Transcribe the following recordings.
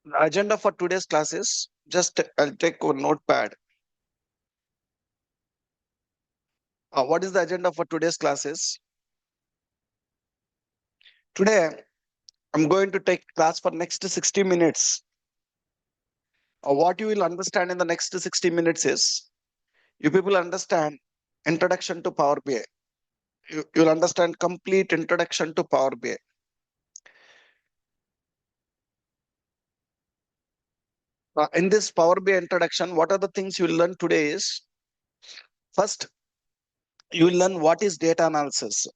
The agenda for today's class is just I'll take a notepad. What is the agenda for today's class is? Today I'm going to take class for next 60 minutes. What you will understand in the next 60 minutes is you people understand introduction to Power BI. You'll understand complete introduction to Power BI. In this Power BI introduction, what are the things you will learn today is first, you will learn what is data analysis.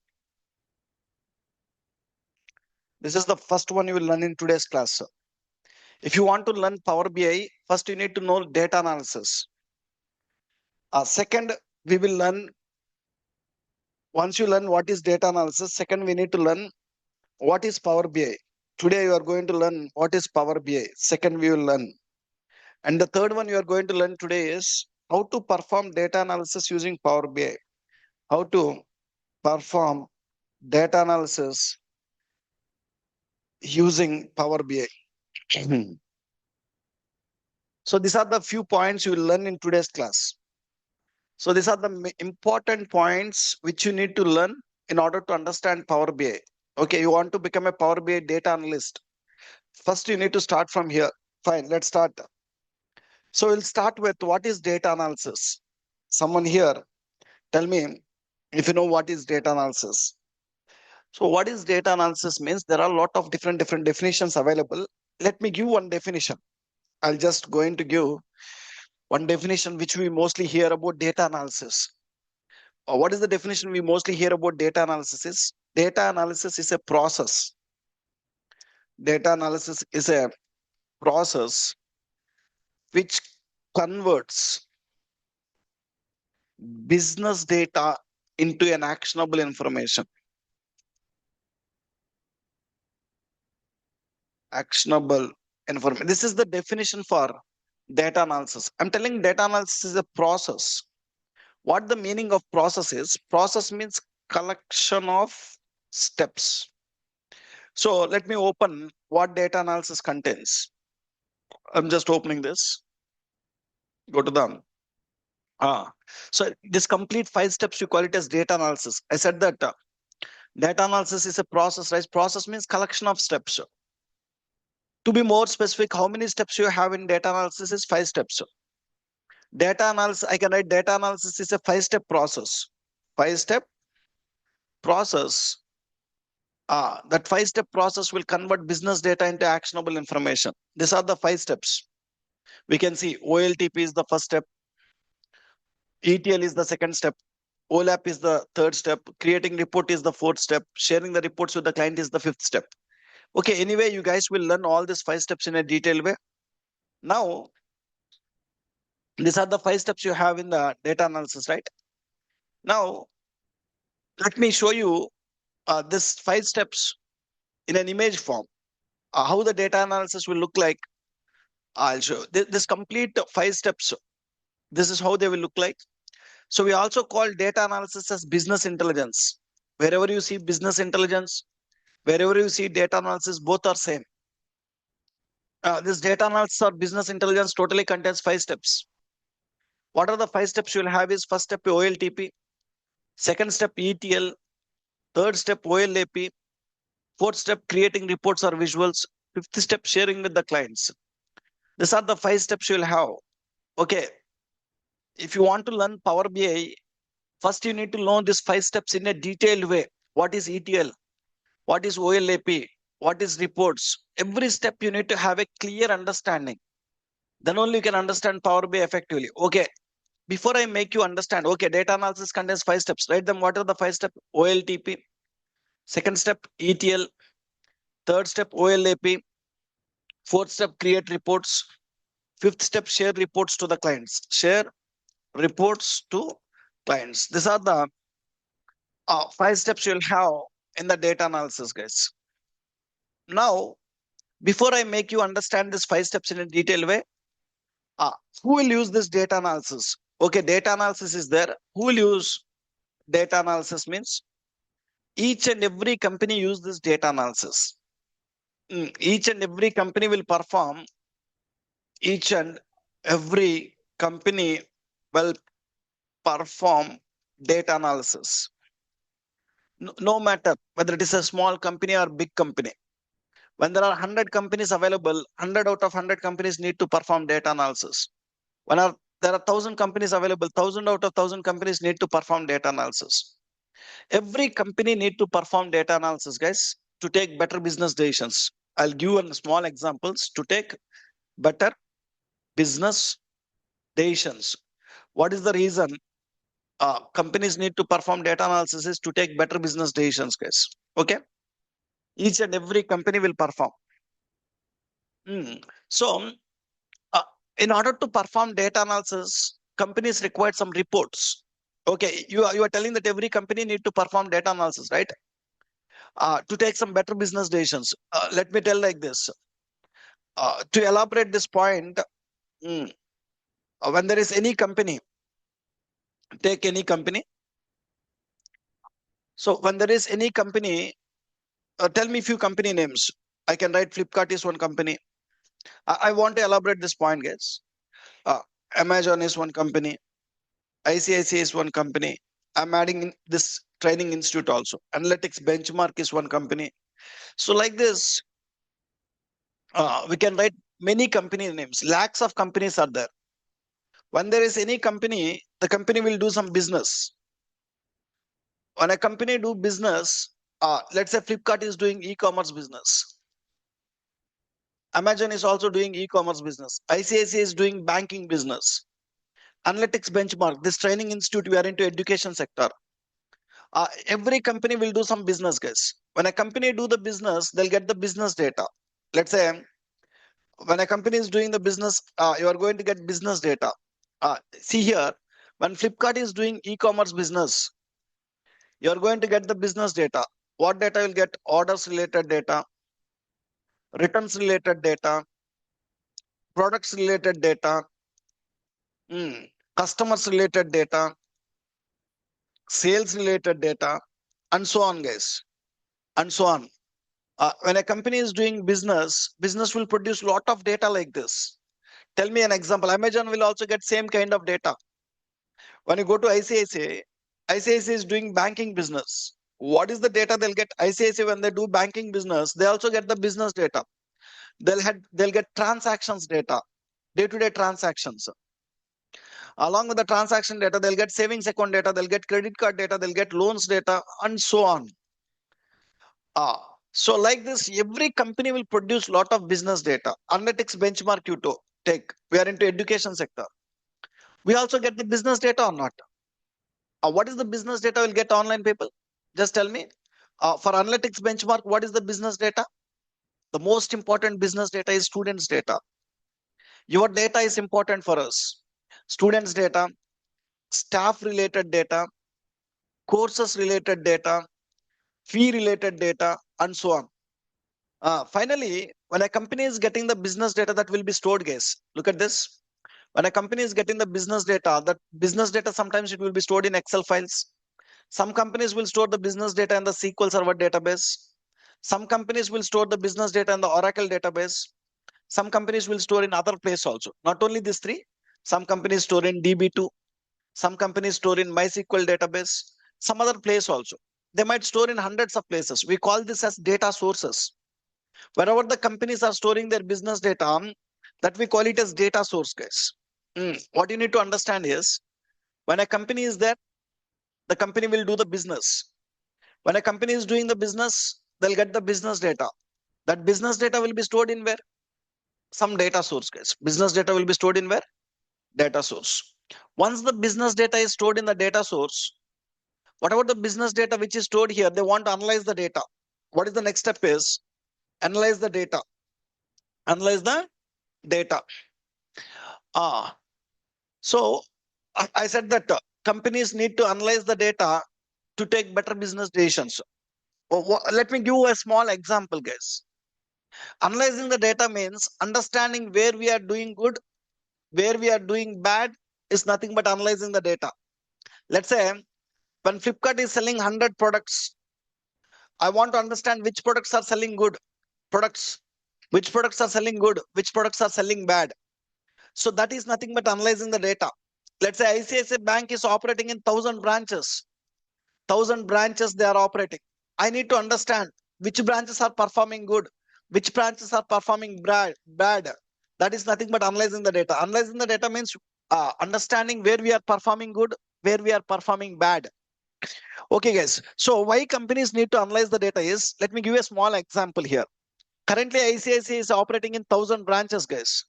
This is the first one you will learn in today's class. If you want to learn Power BI, first you need to know data analysis. Second, we will learn, once you learn what is data analysis, second we need to learn what is Power BI. Today you are going to learn what is Power BI. Second we will learn. And the third one you are going to learn today is how to perform data analysis using Power BI. How to perform data analysis using Power BI. So these are the few points you will learn in today's class. So these are the important points which you need to learn in order to understand Power BI. Okay, you want to become a Power BI data analyst. First, you need to start from here. Fine, let's start. So we'll start with what is data analysis. Someone here, tell me if you know what is data analysis. So what is data analysis means there are a lot of different definitions available. Let me give one definition. I'll just going to give one definition which we mostly hear about data analysis. What is the definition we mostly hear about data analysis is? Data analysis is a process. Data analysis is a process which converts business data into an actionable information. Actionable information. This is the definition for data analysis. I'm telling data analysis is a process. What the meaning of process is? Process means collection of steps. So let me open what data analysis contains. I'm just opening this. Go to them. So this complete 5 steps, you call it as data analysis. I said that data analysis is a process, right? Process means collection of steps. To be more specific, how many steps you have in data analysis is 5 steps. Data analysis, I can write data analysis is a 5-step process. 5-step process. That 5-step process will convert business data into actionable information. These are the 5 steps. We can see OLTP is the first step. ETL is the second step. OLAP is the third step. Creating report is the fourth step. Sharing the reports with the client is the fifth step. Okay, anyway, you guys will learn all these 5 steps in a detailed way. Now, these are the 5 steps you have in the data analysis, right? Now, let me show you this 5 steps in an image form. How the data analysis will look like. I'll show this complete 5 steps. This is how they will look like. So we also call data analysis as business intelligence. Wherever you see business intelligence, wherever you see data analysis, both are same. This data analysis or business intelligence totally contains 5 steps. What are the 5 steps you will have is first step OLTP, second step ETL, third step OLAP, fourth step creating reports or visuals, fifth step sharing with the clients. These are the 5 steps you will have. Okay. If you want to learn Power BI, first you need to learn these 5 steps in a detailed way. What is ETL? What is OLAP? What is reports? Every step you need to have a clear understanding. Then only you can understand Power BI effectively. Okay. Before I make you understand, okay, data analysis contains 5 steps. Write them. What are the 5 steps? OLTP. Second step, ETL. Third step, OLAP. Fourth step, create reports. Fifth step, share reports to the clients. Share reports to clients. These are the 5 steps you'll have in the data analysis, guys. Now, before I make you understand these 5 steps in a detailed way, who will use this data analysis? Okay, data analysis is there. Who will use data analysis means each and every company use this data analysis. Each and every company will perform each and every company will perform data analysis. No matter whether it is a small company or big company. When there are 100 companies available, 100 out of 100 companies need to perform data analysis. When there are 1,000 companies available, 1,000 out of 1,000 companies need to perform data analysis. Every company need to perform data analysis, guys, to take better business decisions. I'll give one small examples to take better business decisions. What is the reason companies need to perform data analysis is to take better business decisions, guys. Okay, each and every company will perform. So, uh, in order to perform data analysis, companies require some reports. Okay, you are telling that every company need to perform data analysis, right? To take some better business decisions. Let me tell like this. To elaborate this point, when there is any company, take any company. So when there is any company, tell me few company names. I can write Flipkart is one company. I want to elaborate this point, guys. Amazon is one company. ICICI is one company. I'm adding in this training institute also. Analytics Benchmark is one company. So like this, we can write many company names. Lakhs of companies are there. When there is any company, the company will do some business. When a company do business, let's say Flipkart is doing e-commerce business. Amazon is also doing e-commerce business. ICICI is doing banking business. Analytics Benchmark, this training institute, we are into education sector. Every company will do some business, guys. When a company do the business, they'll get the business data. Let's say when a company is doing the business, you are going to get business data. See here, when Flipkart is doing e-commerce business, you're going to get the business data. What data you'll get? Orders related data, returns related data, products related data, customers related data, sales related data, and so on, guys, and so on. When a company is doing business, business will produce lot of data like this. Tell me an example. Amazon will also get same kind of data. When you go to ICICI, ICICI is doing banking business. What is the data they'll get? ICICI, when they do banking business, they also get the business data. They'll get transactions data, day-to-day transactions. Along with the transaction data, they'll get savings account data, they'll get credit card data, they'll get loans data, and so on. So like this, every company will produce lot of business data. Analytics Benchmark you take. We are into education sector. We also get the business data or not? What is the business data we'll get online, people? Just tell me. For Analytics Benchmark, what is the business data? The most important business data is students' data. Your data is important for us. Students' data, staff related data, courses related data, fee related data, and so on. Finally, when a company is getting the business data, that will be stored, guys. Look at this. When a company is getting the business data, that business data, sometimes it will be stored in Excel files. Some companies will store the business data in the SQL Server database. Some companies will store the business data in the Oracle database. Some companies will store in other place also. Not only these three, some companies store in DB2. Some companies store in MySQL database. Some other place also. They might store in hundreds of places. We call this as data sources. Wherever the companies are storing their business data, that we call it as data source, guys. What you need to understand is, when a company is there, the company will do the business. When a company is doing the business, they'll get the business data. That business data will be stored in where? Some data source, guys. Business data will be stored in where? Data source. Once the business data is stored in the data source, whatever the business data which is stored here, they want to analyze the data. What is the next step is? Analyze the data. Analyze the data. So I said that companies need to analyze the data to take better business decisions. Let me give you a small example, guys. Analyzing the data means understanding where we are doing good, where we are doing bad is nothing but analyzing the data. Let's say when Flipkart is selling 100 products, I want to understand which products are selling good products, which products are selling good, which products are selling bad. So that is nothing but analyzing the data. Let's say ICICI Bank is operating in 1,000 branches. 1,000 branches they are operating. I need to understand which branches are performing good, which branches are performing bad. That is nothing but analyzing the data. Analyzing the data means understanding where we are performing good, where we are performing bad. Okay, guys. So why companies need to analyze the data is, let me give you a small example here. Currently, ICICI is operating in 1,000 branches, guys.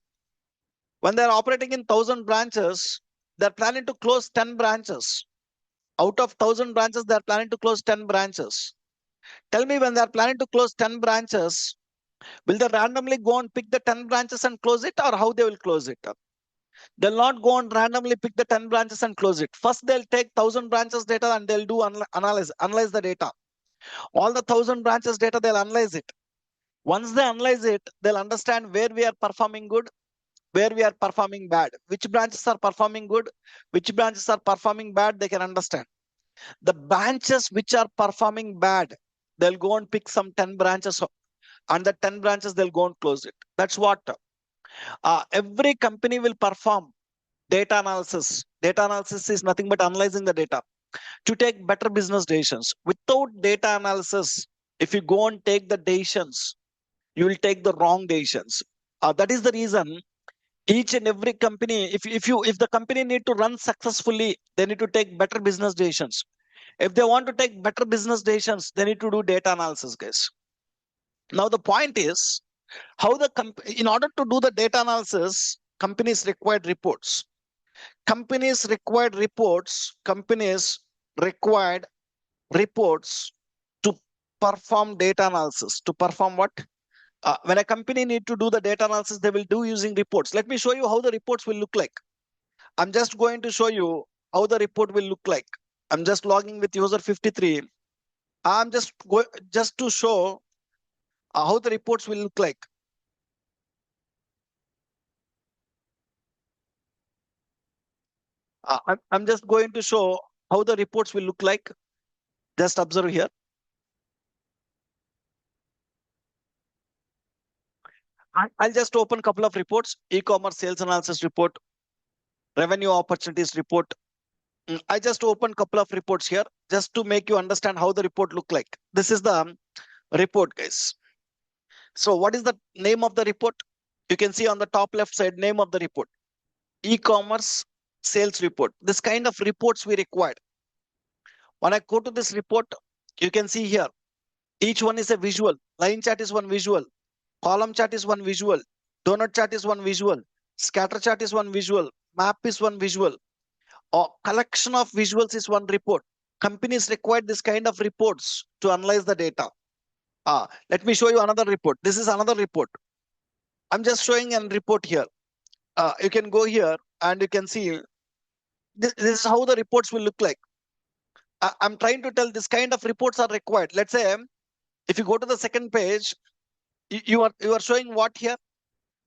When they are operating in 1,000 branches, they're planning to close 10 branches. Out of 1,000 branches, they're planning to close 10 branches. Tell me, when they're planning to close 10 branches, will they randomly go and pick the 10 branches and close it, or how they will close it? They'll not go and randomly pick the 10 branches and close it. First, they'll take 1,000 branches data and they'll do analyze the data. All the 1,000 branches data, they'll analyze it. Once they analyze it, they'll understand where we are performing good, where we are performing bad, which branches are performing good, which branches are performing bad, they can understand. The branches which are performing bad, they'll go and pick some 10 branches, and the 10 branches they'll go and close it. That's what every company will perform. Data analysis. Data analysis is nothing but analyzing the data to take better business decisions. Without data analysis, if you go and take the decisions, you will take the wrong decisions. That is the reason each and every company, if the company need to run successfully, they need to take better business decisions. If they want to take better business decisions, they need to do data analysis, guys. Now the point is, how in order to do the data analysis, companies required reports. Companies required reports. Companies required reports to perform data analysis. To perform what? When a company need to do the data analysis, they will do using reports. Let me show you how the reports will look like. I'm just going to show you how the report will look like. I'm just logging with user 53. I'm just to show how the reports will look like. I'm just going to show how the reports will look like. Just observe here. I'll just open a couple of reports: e-commerce sales analysis report, revenue opportunities report. I just opened a couple of reports here just to make you understand how the report look like. This is the report, guys. So what is the name of the report? You can see on the top left side, name of the report: e-commerce sales report. This kind of reports we required. When I go to this report, you can see here, each one is a visual. Line chart is one visual. Column chart is one visual. Donut chart is one visual. Scatter chart is one visual. Map is one visual. A collection of visuals is one report. Companies require this kind of reports to analyze the data. Let me show you another report. This is another report. I'm just showing a report here. You can go here and you can see this is how the reports will look like. I'm trying to tell this kind of reports are required. Let's say if you go to the second page, you are showing what here?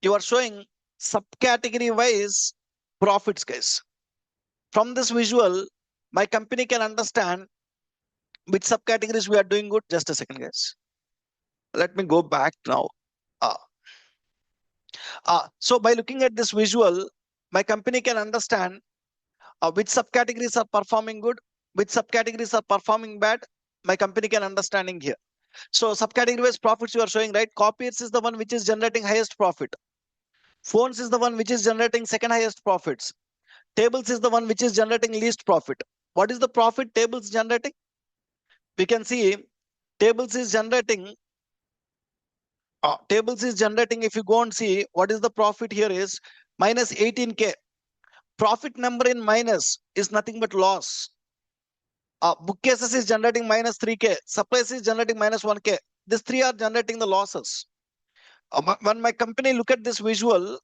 You are showing subcategory wise profits, guys. From this visual, my company can understand which subcategories we are doing good. Just a second, guys. Let me go back now. So by looking at this visual, my company can understand which subcategories are performing good, which subcategories are performing bad. My company can understanding here. So subcategory wise profits you are showing, right? Copiers is the one which is generating highest profit. Phones is the one which is generating second highest profits. Tables is the one which is generating least profit. What is the profit tables generating? We can see tables is generating. If you go and see what is the profit here is minus 18K. Profit number in minus is nothing but loss. Bookcases is generating minus 3K. Supplies is generating minus 1K. These three are generating the losses. When my company look at this visual,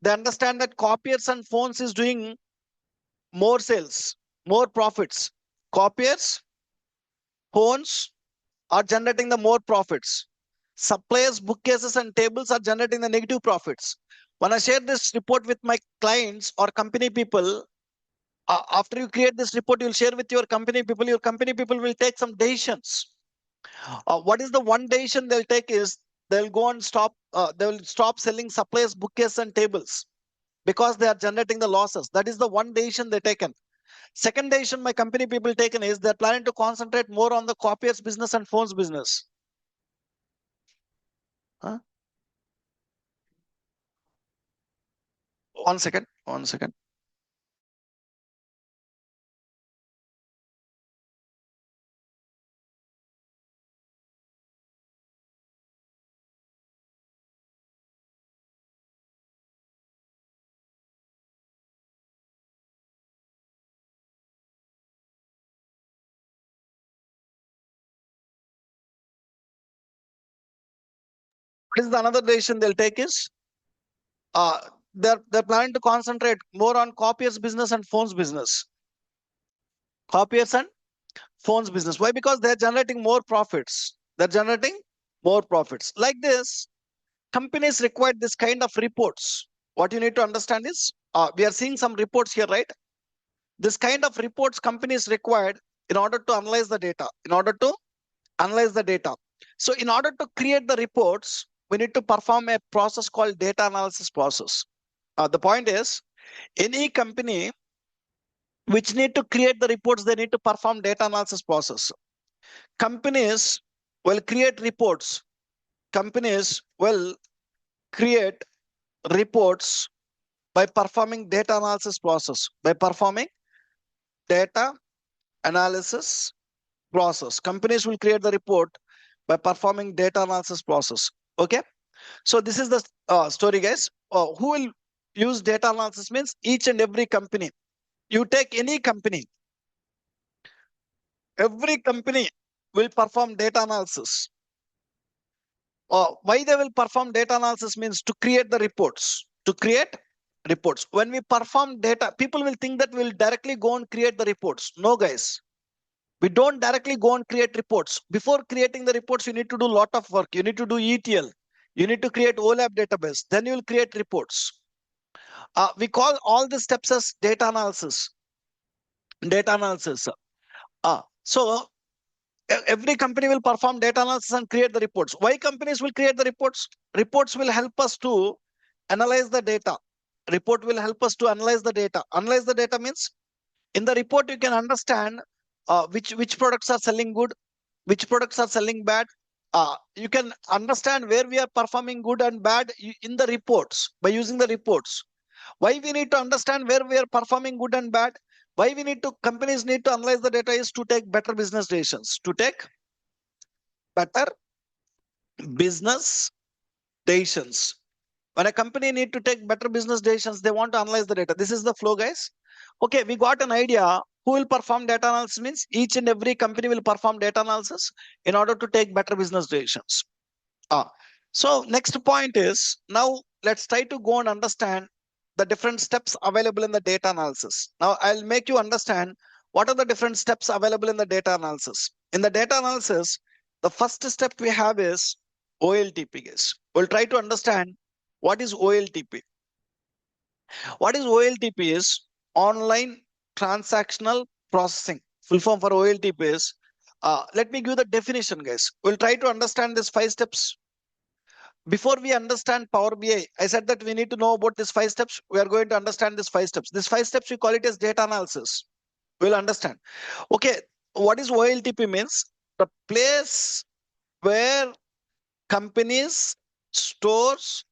they understand that copiers and phones is doing more sales, more profits. Copiers, phones are generating the more profits. Suppliers, bookcases, and tables are generating the negative profits. When I share this report with my clients or company people, after you create this report, you'll share with your company people. Your company people will take some decisions. What is the one decision they'll take is they'll go and stop they will stop selling suppliers bookcases and tables because they are generating the losses. That is the one decision they taken. Second decision my company people taken is they're planning to concentrate more on the copiers business and phones business. Huh? One second. One second. What is the another decision they'll take is uh, they're planning to concentrate more on copiers business and phones business. Copiers and phones business. Why? Because they're generating more profits. They're generating more profits. Like this, companies require this kind of reports. What you need to understand is we are seeing some reports here, right? This kind of reports companies required in order to analyze the data. In order to analyze the data. So in order to create the reports, we need to perform a process called data analysis process. The point is, any company which need to create the reports, they need to perform data analysis process. Companies will create reports. Companies will create reports by performing data analysis process. By performing data analysis process. Companies will create the report by performing data analysis process. Okay. So this is the story, guys. Who will use data analysis means each and every company. You take any company, every company will perform data analysis. Why they will perform data analysis means to create the reports. To create reports. When we perform data, people will think that we'll directly go and create the reports. No, guys. We don't directly go and create reports. Before creating the reports, you need to do a lot of work. You need to do ETL. You need to create OLAP database. Then you will create reports. We call all the steps as data analysis. Data analysis. So every company will perform data analysis and create the reports. Why companies will create the reports? Reports will help us to analyze the data. Report will help us to analyze the data. Analyze the data means in the report you can understand which products are selling good, which products are selling bad. You can understand where we are performing good and bad in the reports by using the reports. Why we need to understand where we are performing good and bad? Why we need to companies need to analyze the data is to take better business decisions. To take better business decisions. When a company need to take better business decisions, they want to analyze the data. This is the flow, guys. Okay, we got an idea. Who will perform data analysis means each and every company will perform data analysis in order to take better business decisions. So next point is now let's try to go and understand the different steps available in the data analysis. Now I'll make you understand what are the different steps available in the data analysis. In the data analysis, the first step we have is OLTP, guys. We'll try to understand what is OLTP. What is OLTP is online transactional processing. Full form for OLTP is, let me give the definition, guys. We'll try to understand these 5 steps. Before we understand Power BI, I said that we need to know about these 5 steps. We are going to understand these 5 steps. These 5 steps, we call it as data analysis. We'll understand. Okay, what is OLTP means? The place where companies stores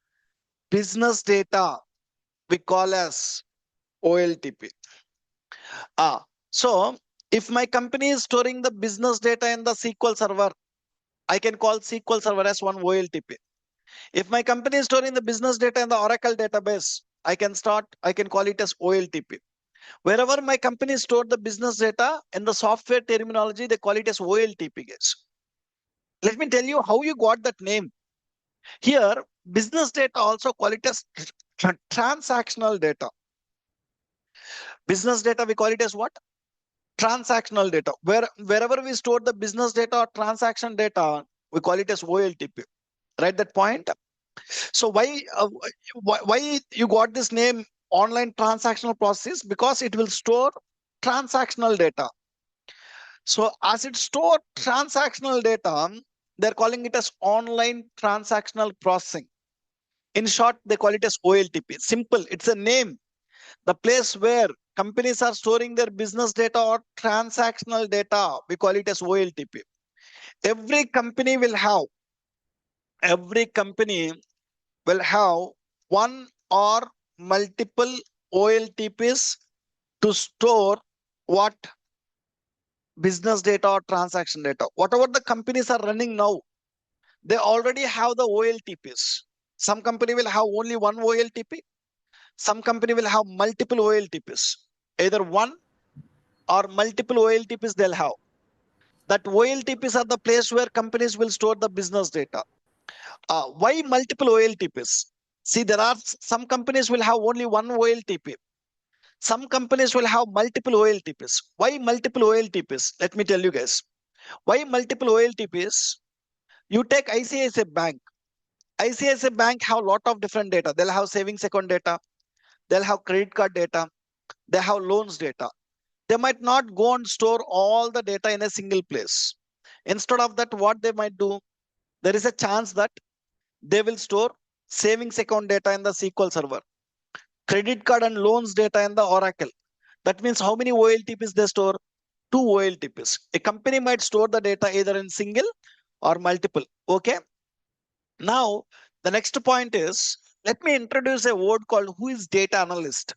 business data, we call as OLTP. So if my company is storing the business data in the SQL server, I can call SQL server as one OLTP. If my company is storing the business data in the Oracle database, I can call it as OLTP. Wherever my company store the business data in the software terminology, they call it as OLTP, guys. Let me tell you how you got that name. Here, business data also call it as transactional data. Business data, we call it as what? Transactional data. Wherever we store the business data or transaction data, we call it as OLTP. Right that point? So why you got this name online transactional process? Because it will store transactional data. So as it store transactional data, they're calling it as online transactional processing. In short, they call it as OLTP. Simple, it's a name. The place where companies are storing their business data or transactional data, we call it as OLTP. Every company will have, every company will have one or multiple OLTPs to store what? Business data or transaction data. Whatever the companies are running now, they already have the OLTPs. Some company will have only one OLTP. Some company will have multiple OLTPs. Either one or multiple OLTPs they'll have. That OLTPs are the place where companies will store the business data. Why multiple OLTPs? See, there are some companies will have only one OLTP. Some companies will have multiple OLTPs. Why multiple OLTPs? Let me tell you guys. Why multiple OLTPs? You take ICICI Bank. ICICI Bank have a lot of different data. They'll have savings account data. They'll have credit card data. They have loans data. They might not go and store all the data in a single place. Instead of that, what they might do, there is a chance that they will store savings account data in the SQL Server, credit card and loans data in the Oracle. That means how many OLTPs they store? 2 OLTPs. A company might store the data either in single or multiple. Okay. Now, the next point is, let me introduce a word called who is data analyst.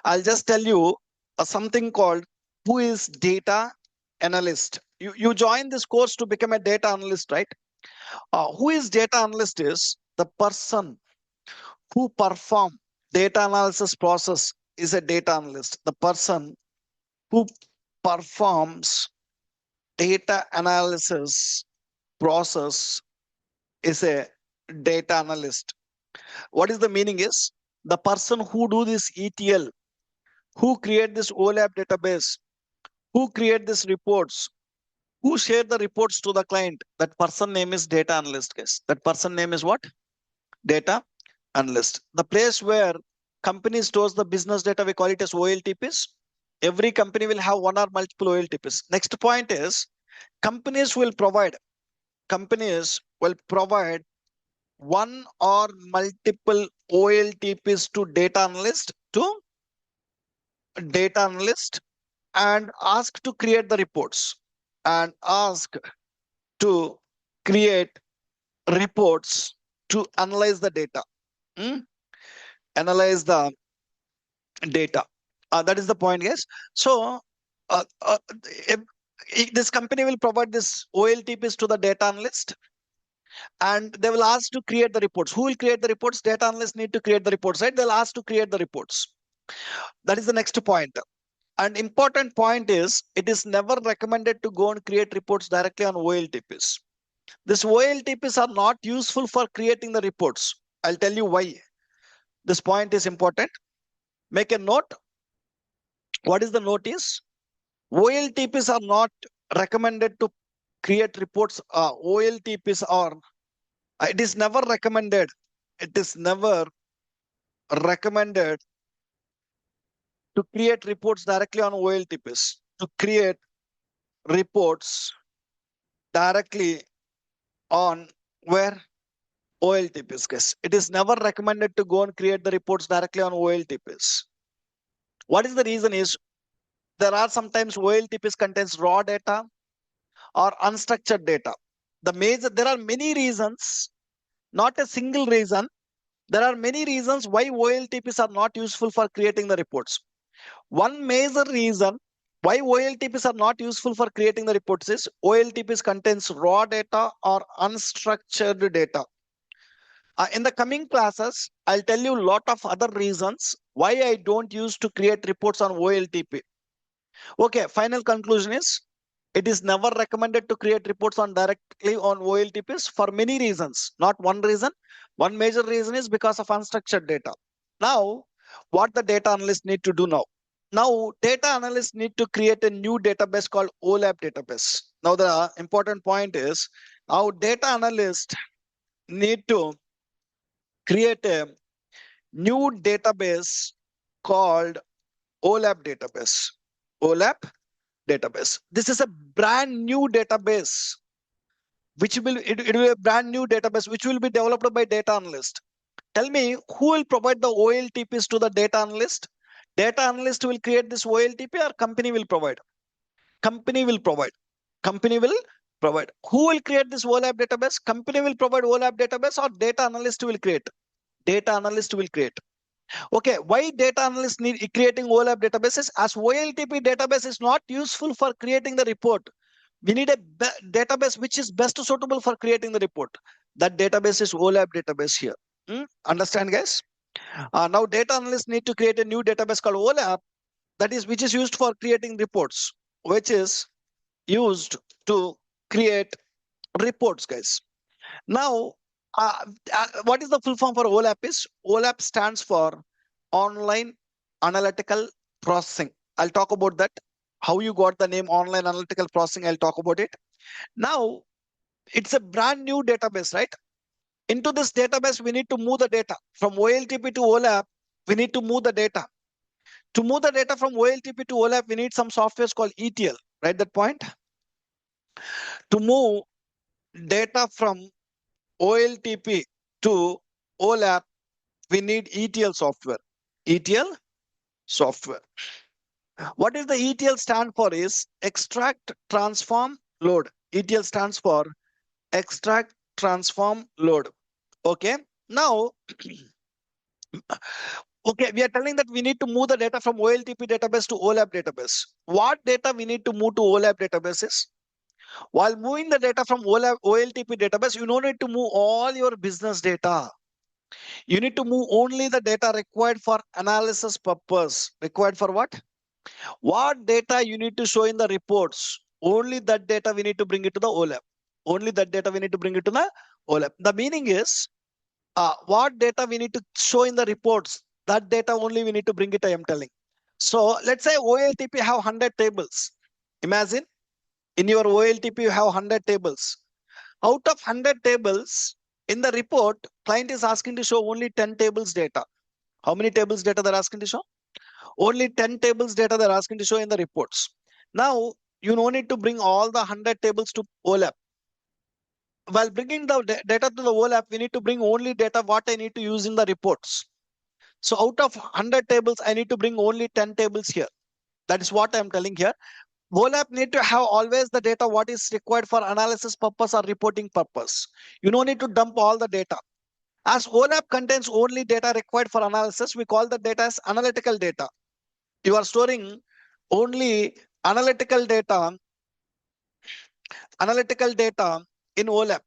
I'll just tell you something called who is data analyst. You join this course to become a data analyst, right? Who is data analyst is the person who perform data analysis process is a data analyst. The person who performs data analysis process is a data analyst. What is the meaning is the person who do this ETL, who create this OLAP database, who create these reports, who share the reports to the client, that person name is data analyst, guys. That person name is what? Data analyst. The place where company stores the business data, we call it as OLTPs. Every company will have one or multiple OLTPs. Next point is companies will provide one or multiple OLTPs to data analyst and ask to create the reports and ask to create reports to analyze the data. Analyze the data. That is the point, yes. So this company will provide this OLTPs to the data analyst and they will ask to create the reports. Who will create the reports? Data analysts need to create the reports, right? They'll ask to create the reports. That is the next point. An important point is it is never recommended to go and create reports directly on OLTPs. These OLTPs are not useful for creating the reports. I'll tell you why. This point is important. Make a note. What is the note is? OLTPs are not recommended to create reports. OLTPs are, it is never recommended. It is never recommended to create reports directly on OLTPs. To create reports directly on where? OLTPs, guys. It is never recommended to go and create the reports directly on OLTPs. What is the reason is there are sometimes OLTPs contains raw data or unstructured data. There are many reasons, not a single reason. There are many reasons why OLTPs are not useful for creating the reports. One major reason why OLTPs are not useful for creating the reports is OLTPs contains raw data or unstructured data. In the coming classes, I'll tell you a lot of other reasons why I don't use to create reports on OLTP. Okay, final conclusion is it is never recommended to create reports on directly on OLTPs for many reasons, not one reason. One major reason is because of unstructured data. Now, what the data analysts need to do now? Now, data analysts need to create a new database called OLAP database. Now, the important point is now data analysts need to create a new database called OLAP database. OLAP database. This is a brand new database, which will it will be a brand new database which will be developed by data analyst. Tell me who will provide the OLTPs to the data analyst? Data analyst will create this OLTP or company will provide? Company will provide. Company will provide. Who will create this OLAP database? Company will provide OLAP database or data analyst will create? Data analyst will create. Okay, why data analyst need creating OLAP databases? As OLTP database is not useful for creating the report. We need a database which is best suitable for creating the report. That database is OLAP database here. Understand, guys? Now data analysts need to create a new database called OLAP, that is which is used for creating reports, which is used to create reports, guys. Now, what is the full form for OLAP is? OLAP stands for Online Analytical Processing. I'll talk about that. How you got the name Online Analytical Processing, I'll talk about it. Now, it's a brand new database, right? Into this database, we need to move the data from OLTP to OLAP. We need to move the data. To move the data from OLTP to OLAP, we need some software called ETL. Right, that point? To move data from OLTP to OLAP, we need ETL software. ETL software. What is the ETL stand for is extract, transform, load. ETL stands for extract, transform, load. Okay. Now, okay, we are telling that we need to move the data from OLTP database to OLAP database. What data we need to move to OLAP databases? While moving the data from OLTP database, you don't need to move all your business data. You need to move only the data required for analysis purpose. Required for what? What data you need to show in the reports? Only that data we need to bring it to the OLAP. Only that data we need to bring it to the OLAP. The meaning is, what data we need to show in the reports, that data only we need to bring it, I am telling. So let's say OLTP have 100 tables. Imagine in your OLTP you have 100 tables. Out of 100 tables, in the report, client is asking to show only 10 tables data. How many tables data they're asking to show? Only 10 tables data they're asking to show in the reports. Now, you no need to bring all the 100 tables to OLAP. While bringing the data to the OLAP, we need to bring only data what I need to use in the reports. So out of 100 tables, I need to bring only 10 tables here. That is what I'm telling here. OLAP need to have always the data what is required for analysis purpose or reporting purpose. You don't need to dump all the data. As OLAP contains only data required for analysis, we call the data as analytical data. You are storing only analytical data in OLAP.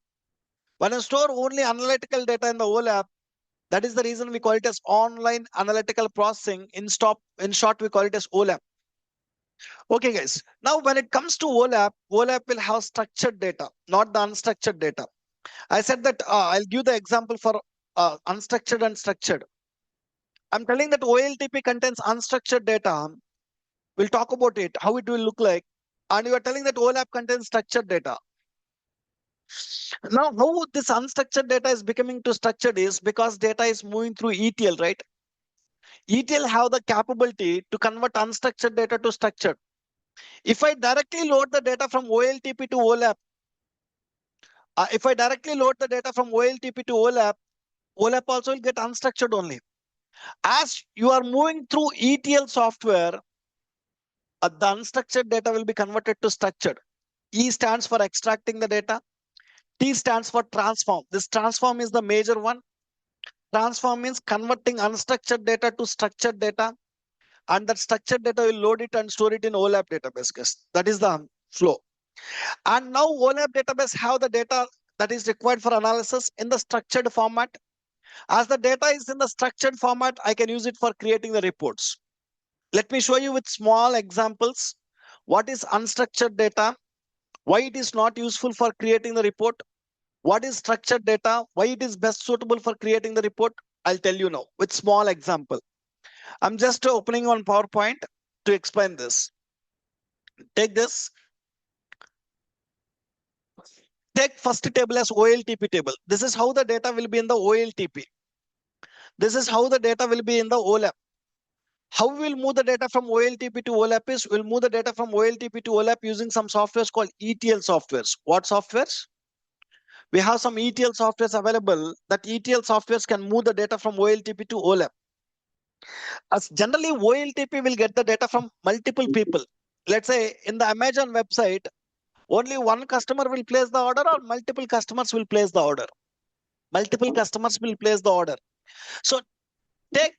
When you store only analytical data in the OLAP, that is the reason we call it as online analytical processing. In short, we call it as OLAP. Okay, guys. Now, when it comes to OLAP, OLAP will have structured data, not the unstructured data. I said that I'll give the example for unstructured and structured. I'm telling that OLTP contains unstructured data. We'll talk about it, how it will look like. And you are telling that OLAP contains structured data. Now, how this unstructured data is becoming to structured is because data is moving through ETL, right? ETL have the capability to convert unstructured data to structured. If I directly load the data from OLTP to OLAP, OLAP also will get unstructured only. As you are moving through ETL software, the unstructured data will be converted to structured. E stands for extracting the data. T stands for transform. This transform is the major one. Transform means converting unstructured data to structured data. And that structured data will load it and store it in OLAP database. That is the flow. And now OLAP database have the data that is required for analysis in the structured format. As the data is in the structured format, I can use it for creating the reports. Let me show you with small examples what is unstructured data, why it is not useful for creating the report, what is structured data, why it is best suitable for creating the report. I'll tell you now with small example. I'm just opening on PowerPoint to explain this. Take this. Take first table as OLTP table. This is how the data will be in the OLTP. This is how the data will be in the OLAP. How we will move the data from OLTP to OLAP is we'll move the data from OLTP to OLAP using some softwares called ETL softwares. What softwares? we have some ETL softwares available. That ETL softwares can move the data from OLTP to OLAP. As generally, OLTP will get the data from multiple people. Let's say in the Amazon website, only one customer will place the order, or multiple customers will place the order. Multiple customers will place the order. So take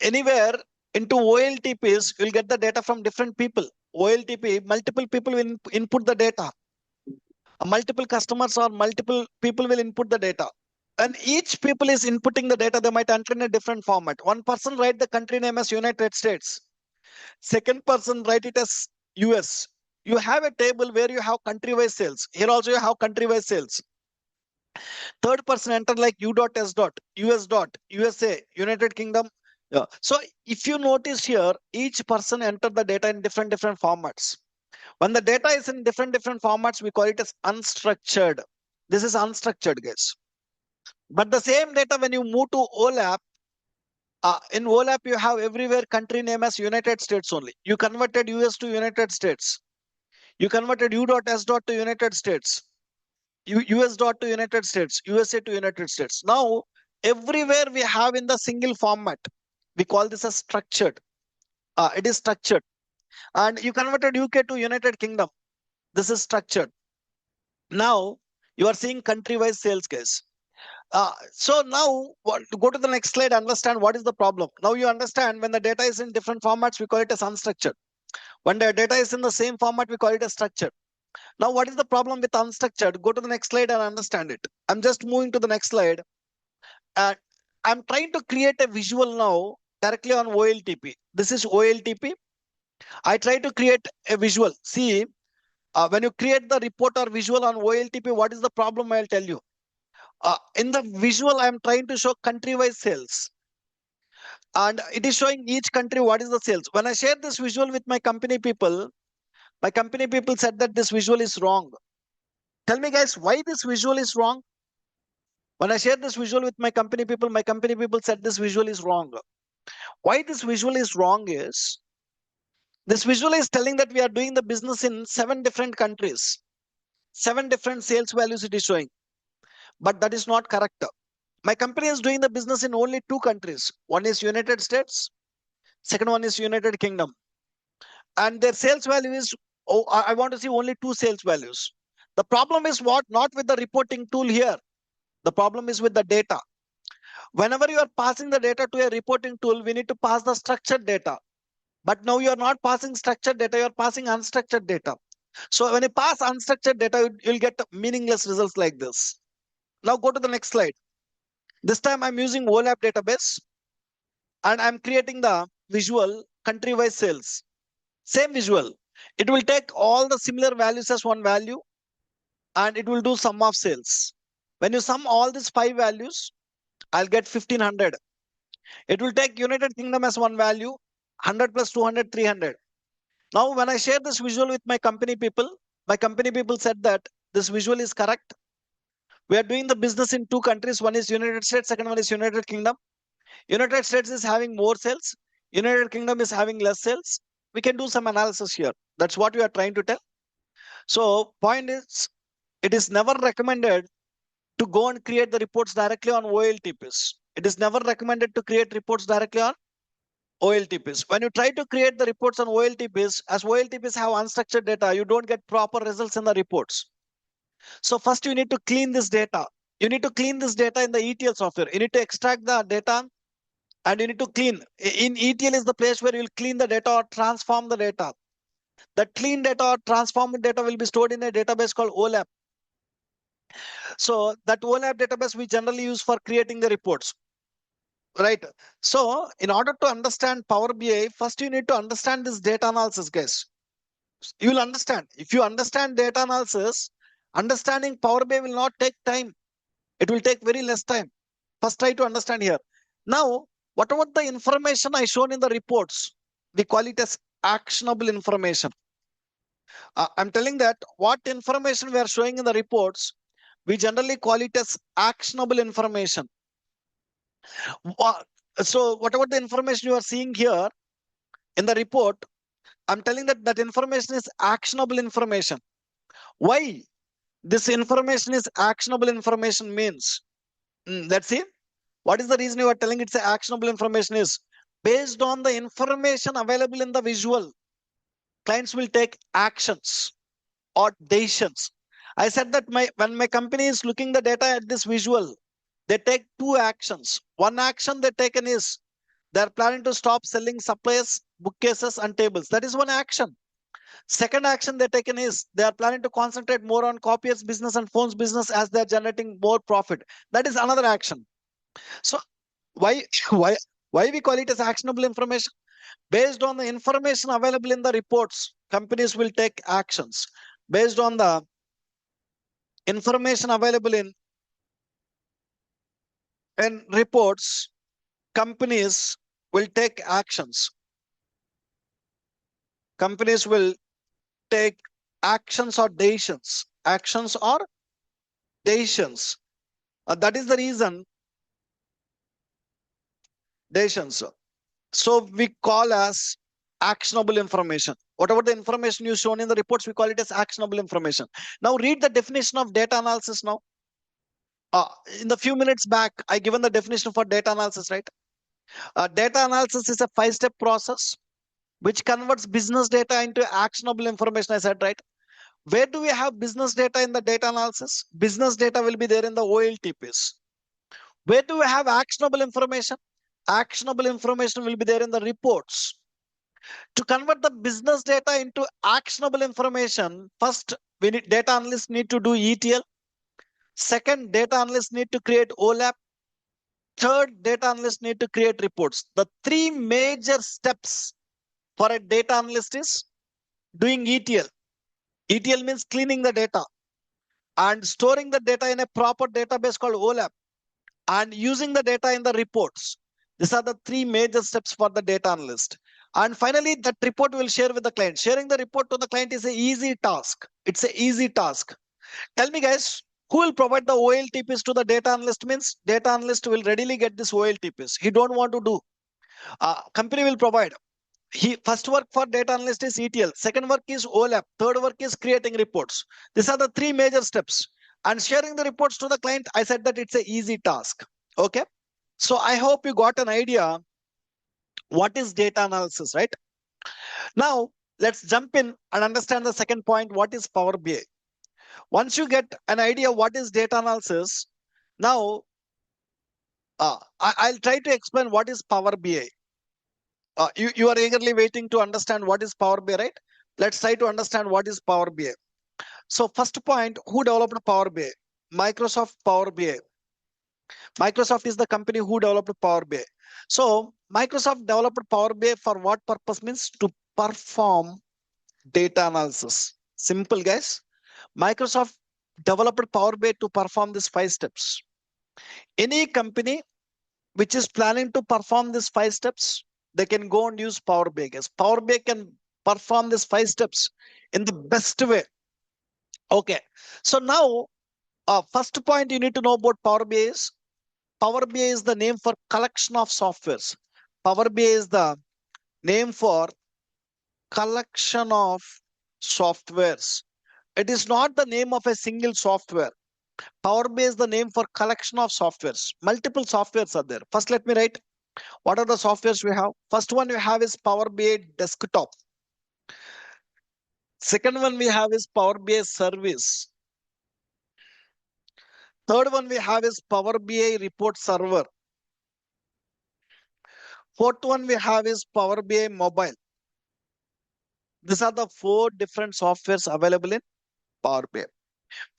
anywhere into OLTPs, you'll get the data from different people. OLTP, multiple people will input the data. Multiple customers or multiple people will input the data. And each people is inputting the data. They might enter in a different format. One person write the country name as United States. Second person write it as US. You have a table where you have country-wise sales. Here also you have country-wise sales. Third person enter like U.S. US. USA, United Kingdom. Yeah. So if you notice here, each person enter the data in different formats. When the data is in different formats, we call it as unstructured. This is unstructured, guys. But the same data, when you move to OLAP, in OLAP, you have everywhere country name as United States only. You converted US to United States. You converted U.S. to United States. US dot to United States, USA to United States. Now, everywhere we have in the single format. We call this as structured. It is structured. And you converted UK to United Kingdom. This is structured. Now, you are seeing country-wise sales, guys. So now, go to the next slide, understand what is the problem. Now you understand when the data is in different formats, we call it as unstructured. When the data is in the same format, we call it as structured. Now, what is the problem with unstructured? Go to the next slide and understand it. I'm just moving to the next slide. And I'm trying to create a visual now directly on OLTP. This is OLTP. I try to create a visual. See, when you create the report or visual on OLTP, what is the problem? I'll tell you. In the visual, I'm trying to show country-wise sales. And it is showing each country what is the sales. When I share this visual with my company people said that this visual is wrong. Tell me, guys, why this visual is wrong? When I share this visual with my company people said this visual is wrong. Why this visual is wrong is, this visual is telling that we are doing the business in 7 different countries. 7 different sales values it is showing. But that is not correct. My company is doing the business in only 2 countries. One is United States. Second one is United Kingdom. And their sales value is, I want to see only 2 sales values. The problem is what? Not with the reporting tool here. The problem is with the data. Whenever you are passing the data to a reporting tool, we need to pass the structured data. But now you are not passing structured data, you are passing unstructured data. So when you pass unstructured data, you'll get meaningless results like this. Now go to the next slide. This time I'm using OLAP database and I'm creating the visual country-wise sales. Same visual. It will take all the similar values as one value and it will do sum of sales. When you sum all these 5 values, I'll get 1500. It will take United Kingdom as one value, 100 plus 200, 300. Now, when I share this visual with my company people said that this visual is correct. We are doing the business in 2 countries. One is United States, second one is United Kingdom. United States is having more sales. United Kingdom is having less sales. We can do some analysis here. That's what we are trying to tell. So point is, it is never recommended to go and create the reports directly on OLTPs. It is never recommended to create reports directly on OLTPs. When you try to create the reports on OLTPs, as OLTPs have unstructured data, you don't get proper results in the reports. So first you need to clean this data. You need to clean this data in the ETL software. You need to extract the data and you need to clean. In ETL is the place where you will clean the data or transform the data. That clean data or transformed data will be stored in a database called OLAP. So that OLAP database we generally use for creating the reports. Right. So in order to understand Power BI, first you need to understand this data analysis, guys. You will understand. If you understand data analysis, understanding Power BI will not take time. It will take very less time. First try to understand here. Now, whatever the information I shown in the reports, we call it as actionable information. I'm telling that what information we are showing in the reports, we generally call it as actionable information. So whatever the information you are seeing here in the report, I'm telling that that information is actionable information. Why? This information is actionable information means, let's see. What is the reason you are telling it's a actionable information is based on the information available in the visual, clients will take actions or decisions. I said that when my company is looking the data at this visual, they take two actions. One action they taken is they're planning to stop selling supplies, bookcases, and tables. That is one action. Second action they taken is they are planning to concentrate more on copiers business and phones business as they're generating more profit. That is another action. So why why why we call it as actionable information? Based on the information available in the reports, companies will take actions. Based on the information available in reports, companies will take actions. Companies will take actions or decisions. Actions or decisions. That is the reason decisions. So we call as actionable information. Whatever the information you shown in the reports, we call it as actionable information. Now read the definition of data analysis now. In the few minutes back, I given the definition for data analysis, right? Data analysis is a 5-step process which converts business data into actionable information. I said, right? Where do we have business data in the data analysis? Business data will be there in the OLTPs. Where do we have actionable information? Actionable information will be there in the reports. To convert the business data into actionable information, first we need data analysts need to do ETL. Second, data analysts need to create OLAP. Third, data analysts need to create reports. The three major steps for a data analyst is doing ETL. ETL means cleaning the data and storing the data in a proper database called OLAP and using the data in the reports. These are the three major steps for the data analyst. And finally, that report will share with the client. Sharing the report to the client is an easy task. It's an easy task. Tell me, guys, who will provide the OLTPs to the data analyst? Means data analyst will readily get this OLTPs. He don't want to do. Company will provide. First work for data analyst is ETL. Second work is OLAP. Third work is creating reports. These are the three major steps. And sharing the reports to the client, I said that it's an easy task. Okay. So I hope you got an idea what is data analysis, right? Now let's jump in and understand the second point. What is Power BI? Once you get an idea what is data analysis, now I'll try to explain what is Power BI. You are eagerly waiting to understand what is Power BI, right? Let's try to understand what is Power BI. So first point, who developed Power BI? Microsoft Power BI. Microsoft is the company who developed Power BI. So Microsoft developed Power BI for what purpose? Means to perform data analysis. Simple, guys. Microsoft developed Power BI to perform these 5 steps. Any company which is planning to perform these 5 steps, they can go and use Power BI, guys. Power BI can perform these 5 steps in the best way. Okay. So now, first point you need to know about Power BI is Power BI is the name for collection of softwares. Power BI is the name for collection of softwares. It is not the name of a single software. Power BI is the name for collection of softwares. Multiple softwares are there. First, let me write. What are the softwares we have? First one we have is Power BI Desktop. Second one we have is Power BI Service. Third one we have is Power BI Report Server. Fourth one we have is Power BI Mobile. These are the 4 different softwares available in Power BI.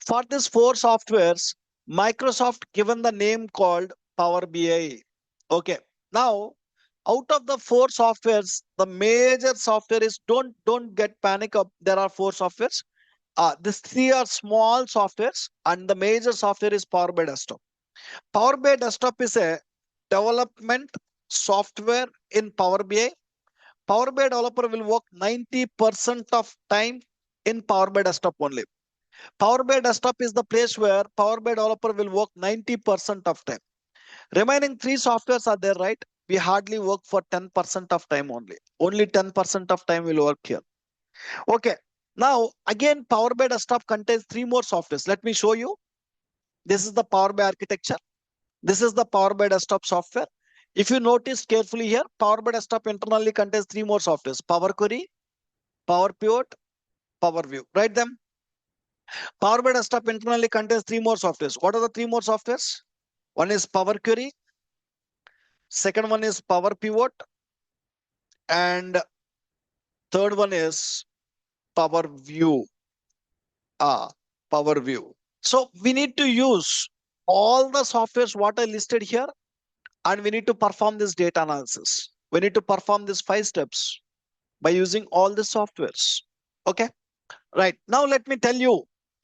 For these 4 softwares, Microsoft given the name called Power BI. Okay. Now, out of the 4 softwares, the major software is don't get panic up. There are 4 softwares. These 3 are small softwares, and the major software is Power BI Desktop. Power BI Desktop is a development software in Power BI. Power BI developer will work 90% of time in Power BI Desktop only. Power BI Desktop is the place where Power BI developer will work 90% of time. Remaining 3 softwares are there, right? We hardly work for 10% of time only. Only 10% of time will work here. Okay. Now, again, Power BI Desktop contains three more softwares. Let me show you. This is the Power BI architecture. This is the Power BI Desktop software. If you notice carefully here, Power BI Desktop internally contains three more softwares: Power Query, Power Pivot, Power View. Write them. Power BI Desktop internally contains three more softwares. What are the three more softwares? One is Power Query, second one is Power Pivot, and third one is Power View. Power View. So we need to use all the softwares what I listed here, and we need to perform this data analysis. We need to perform these 5 steps by using all the softwares. Okay, right. Now let me tell you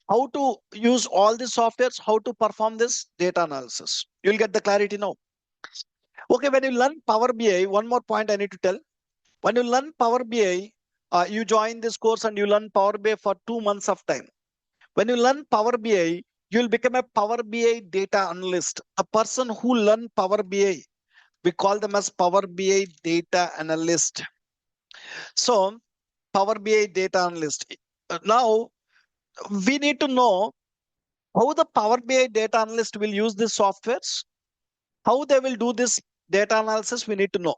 how to use all the softwares, how to perform this data analysis. You'll get the clarity now. Okay, when you learn Power BI, one more point I need to tell. When you learn Power BI, you join this course and you learn Power BI for 2 months of time. When you learn Power BI, you'll become a Power BI data analyst. A person who learn Power BI, we call them as Power BI data analyst. So, Power BI data analyst. Now, we need to know how the Power BI data analyst will use these softwares, how they will do this data analysis. We need to know.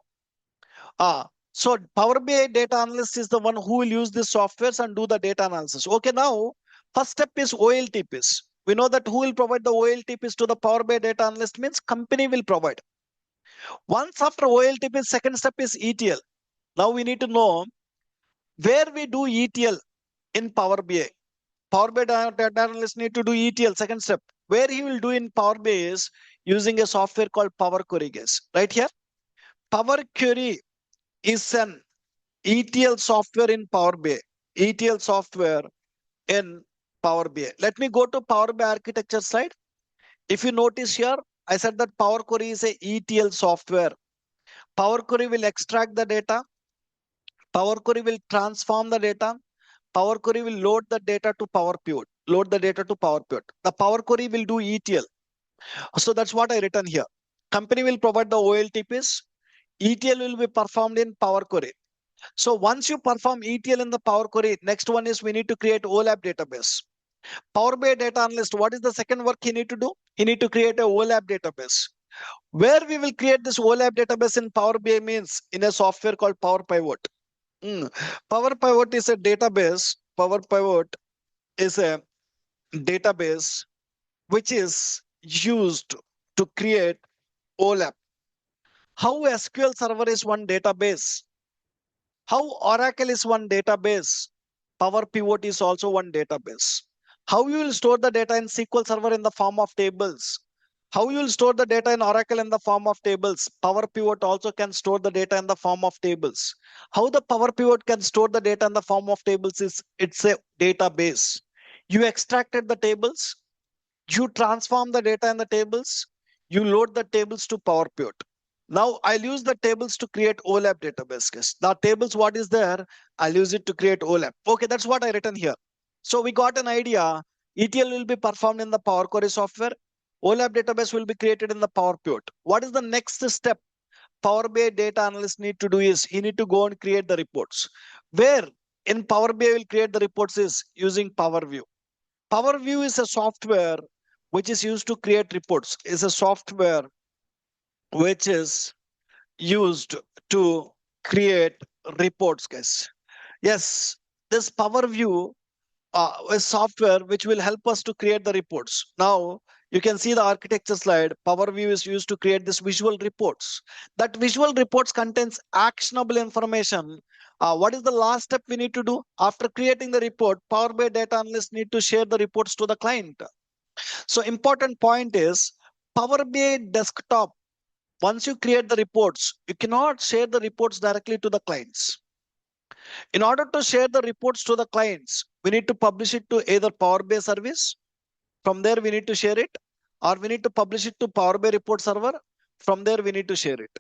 So Power BI data analyst is the one who will use these softwares and do the data analysis. Okay, now first step is OLTPs. We know that who will provide the OLTPs to the Power BI data analyst means company will provide. Once after OLTPs, second step is ETL. Now we need to know where we do ETL in Power BI. Power BI data analyst need to do ETL. Second step, where he will do in Power BI is using a software called Power Query, guys. Right here, Power Query is an ETL software in Power BI. ETL software in Power BI. Let me go to Power BI architecture slide. If you notice here, I said that Power Query is a ETL software. Power Query will extract the data. Power Query will transform the data. Power Query will load the data to Power Pivot. Load the data to Power Pivot. The Power Query will do ETL. So that's what I written here. Company will provide the OLTPs. ETL will be performed in Power Query. So once you perform ETL in the Power Query, next one is we need to create OLAP database. Power BI data analyst, what is the second work he need to do? He need to create a OLAP database. Where we will create this OLAP database in Power BI means in a software called Power Pivot. Power Pivot is a database. Power Pivot is a database which is used to create OLAP. How SQL Server is one database, how Oracle is one database, Power Pivot is also one database. How you will store the data in SQL Server in the form of tables. How you will store the data in Oracle in the form of tables. Power Pivot also can store the data in the form of tables. How the Power Pivot can store the data in the form of tables is it's a database. You extracted the tables, you transform the data in the tables, you load the tables to Power Pivot. Now I'll use the tables to create OLAP database. Guys. The tables, what is there, I'll use it to create OLAP. Okay, that's what I written here. So we got an idea. ETL will be performed in the Power Query software. OLAP database will be created in the Power Pivot. What is the next step Power BI data analyst need to do is he need to go and create the reports. Where in Power BI will create the reports is using Power View. Power View is a software which is used to create reports. Is a software which is used to create reports, guys. Yes, this Power View is software which will help us to create the reports. Now you can see the architecture slide. Power View is used to create this visual reports. That visual reports contains actionable information. What is the last step we need to do after creating the report? Power BI data analysts need to share the reports to the client. So important point is Power BI desktop. Once you create the reports, you cannot share the reports directly to the clients. In order to share the reports to the clients, we need to publish it to either Power BI service. From there, we need to share it, or we need to publish it to Power BI report server. From there, we need to share it.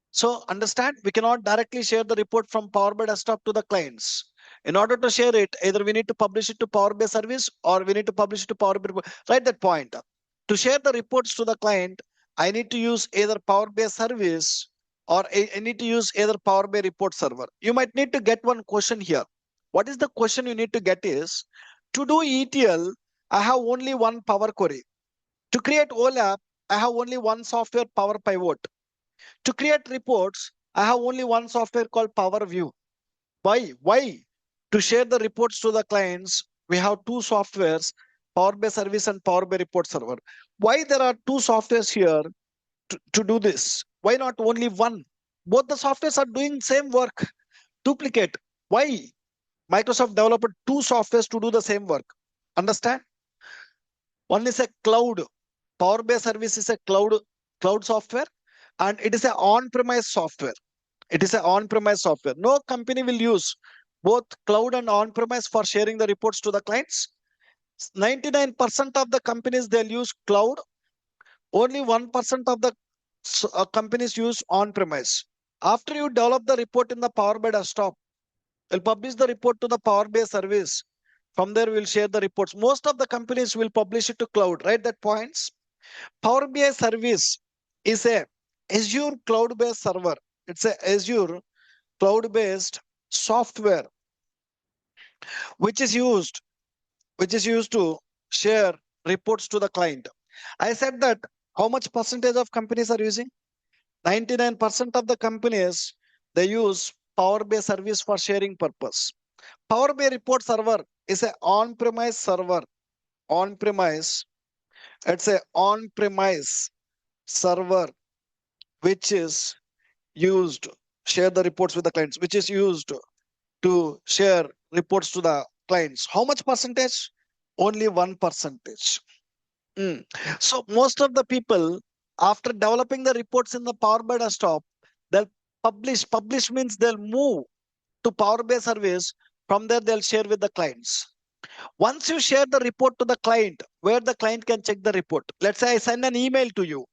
So understand, we cannot directly share the report from Power BI desktop to the clients. In order to share it, either we need to publish it to Power BI service or we need to publish it to Power BI report. Write that point. To share the reports to the client, I need to use either Power BI service or I need to use either Power BI report server. You might need to get one question here. What is the question you need to get is, to do ETL, I have only one Power Query. To create OLAP, I have only one software, Power Pivot. To create reports, I have only one software called Power View. Why? Why? To share the reports to the clients, we have two softwares, Power BI Service and Power BI Report Server. Why there are two softwares here to do this? Why not only one? Both the softwares are doing same work. Duplicate. Why? Microsoft developed two softwares to do the same work. Understand? One is a cloud. Power BI Service is a cloud software, and it is an on-premise software. It is an on-premise software. No company will use both cloud and on-premise for sharing the reports to the clients. 99% of the companies they'll use cloud. Only 1% of the companies use on-premise. After you develop the report in the Power BI desktop, we'll publish the report to the Power BI service. From there, we'll share the reports. Most of the companies will publish it to cloud, right? That points. Power BI service is a Azure cloud-based server. It's a Azure cloud-based software which is used to share reports to the client. I said that how much percentage of companies are using? 99% of the companies, they use Power BI service for sharing purpose. Power BI report server is an on-premise server. On-premise. It's a on-premise server which is used share the reports with the clients, which is used to share reports to the clients. How much percentage? Only 1%. So most of the people, after developing the reports in the Power BI desktop, they'll publish. Publish means they'll move to Power BI service. From there, they'll share with the clients. Once you share the report to the client, where the client can check the report. Let's say I send an email to you.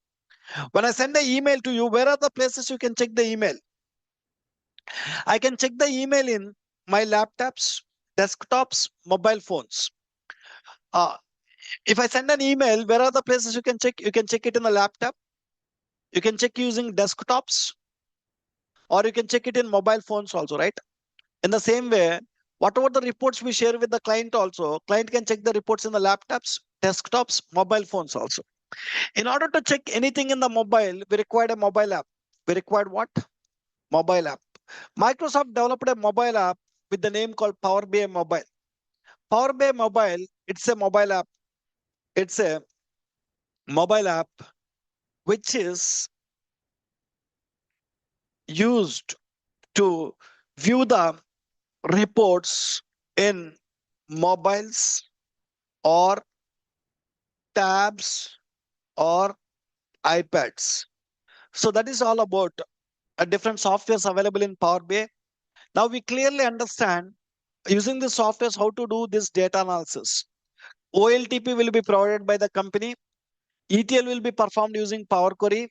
When I send an email to you, where are the places you can check the email? I can check the email in my laptops, desktops, mobile phones. If I send an email, where are the places you can check? You can check it in the laptop. You can check using desktops, or you can check it in mobile phones also, right? In the same way, whatever the reports we share with the client also, client can check the reports in the laptops, desktops, mobile phones also. In order to check anything in the mobile, we required a mobile app. We required what? Mobile app. Microsoft developed a mobile app with the name called Power BI Mobile. Power BI Mobile, it's a mobile app. It's a mobile app which is used to view the reports in mobiles or tabs or iPads. So that is all about different softwares available in Power BI. Now we clearly understand using the softwares how to do this data analysis. OLTP will be provided by the company. ETL will be performed using Power Query.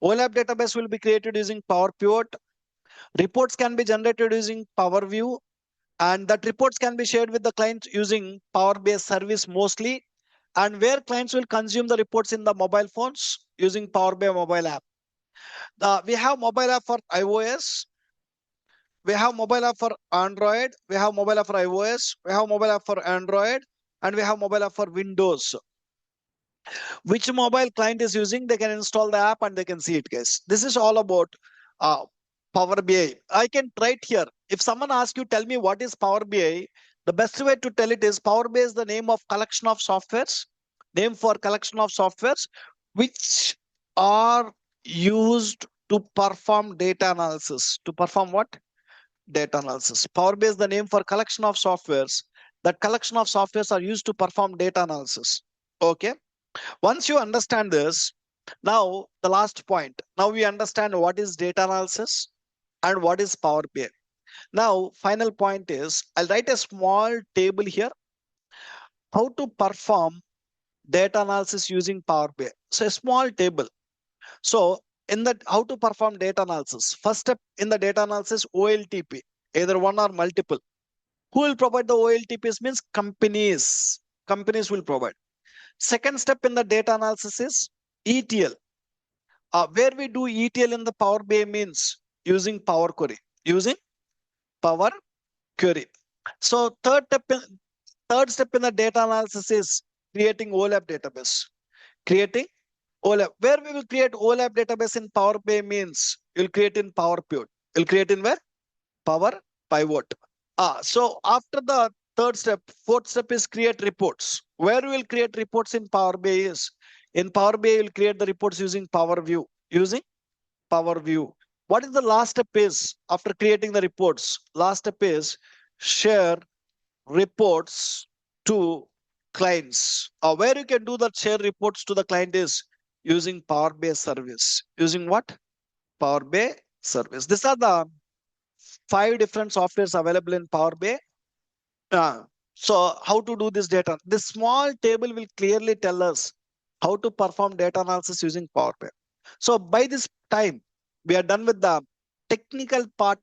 OLAP database will be created using Power Pivot. Reports can be generated using Power View, and that reports can be shared with the client using Power BI service mostly, and where clients will consume the reports in the mobile phones using Power BI mobile app. We have mobile app for iOS. We have mobile app for Android. We have mobile app for iOS. We have mobile app for Android, and we have mobile app for Windows. Which mobile client is using, they can install the app and they can see it, guys. This is all about Power BI. I can write here. If someone asks you, tell me what is Power BI, the best way to tell it is Power BI is the name of collection of softwares, name for collection of softwares, which are used to perform data analysis. To perform what? Data analysis. Power BI is the name for collection of softwares. That collection of softwares are used to perform data analysis. Okay. Once you understand this, now the last point. Now we understand what is data analysis and what is Power BI. Now, final point is, I'll write a small table here. How to perform data analysis using Power BI. So a small table. So in that, how to perform data analysis. First step in the data analysis, OLTP, either one or multiple. Who will provide the OLTPs means companies. Companies will provide. Second step in the data analysis is ETL. Where we do ETL in the Power BI means using Power Query. Using Power Query. So third step in the data analysis is creating OLAP database. Creating OLAP. Where we will create OLAP database in Power BI means you'll create in Power Pivot. You'll create in where? Power Pivot. So after the third step, fourth step is create reports. Where we will create reports in Power BI is in Power BI, you'll create the reports using Power View. Using Power View. What is the last step is after creating the reports? Last step is share reports to clients. Where you can do that share reports to the client is using Power BI service. Using what? Power BI service. These are the 5 different softwares available in Power BI. So how to do this data? This small table will clearly tell us how to perform data analysis using Power BI. So by this time, we are done with the technical part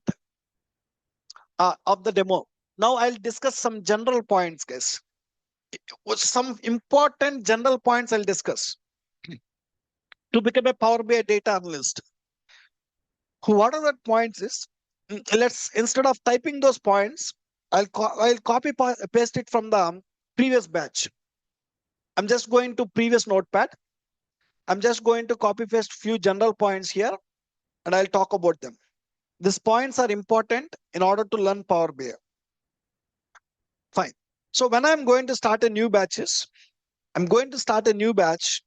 of the demo. Now I'll discuss some general points, guys. Some important general points I'll discuss to become a Power BI data analyst. What are the points is, let's, instead of typing those points, I'll copy paste it from the previous batch. I'm just going to previous notepad. I'm just going to copy paste few general points here and I'll talk about them. These points are important in order to learn Power BI. Fine. So when I'm going to start a new batches, I'm going to start a new batch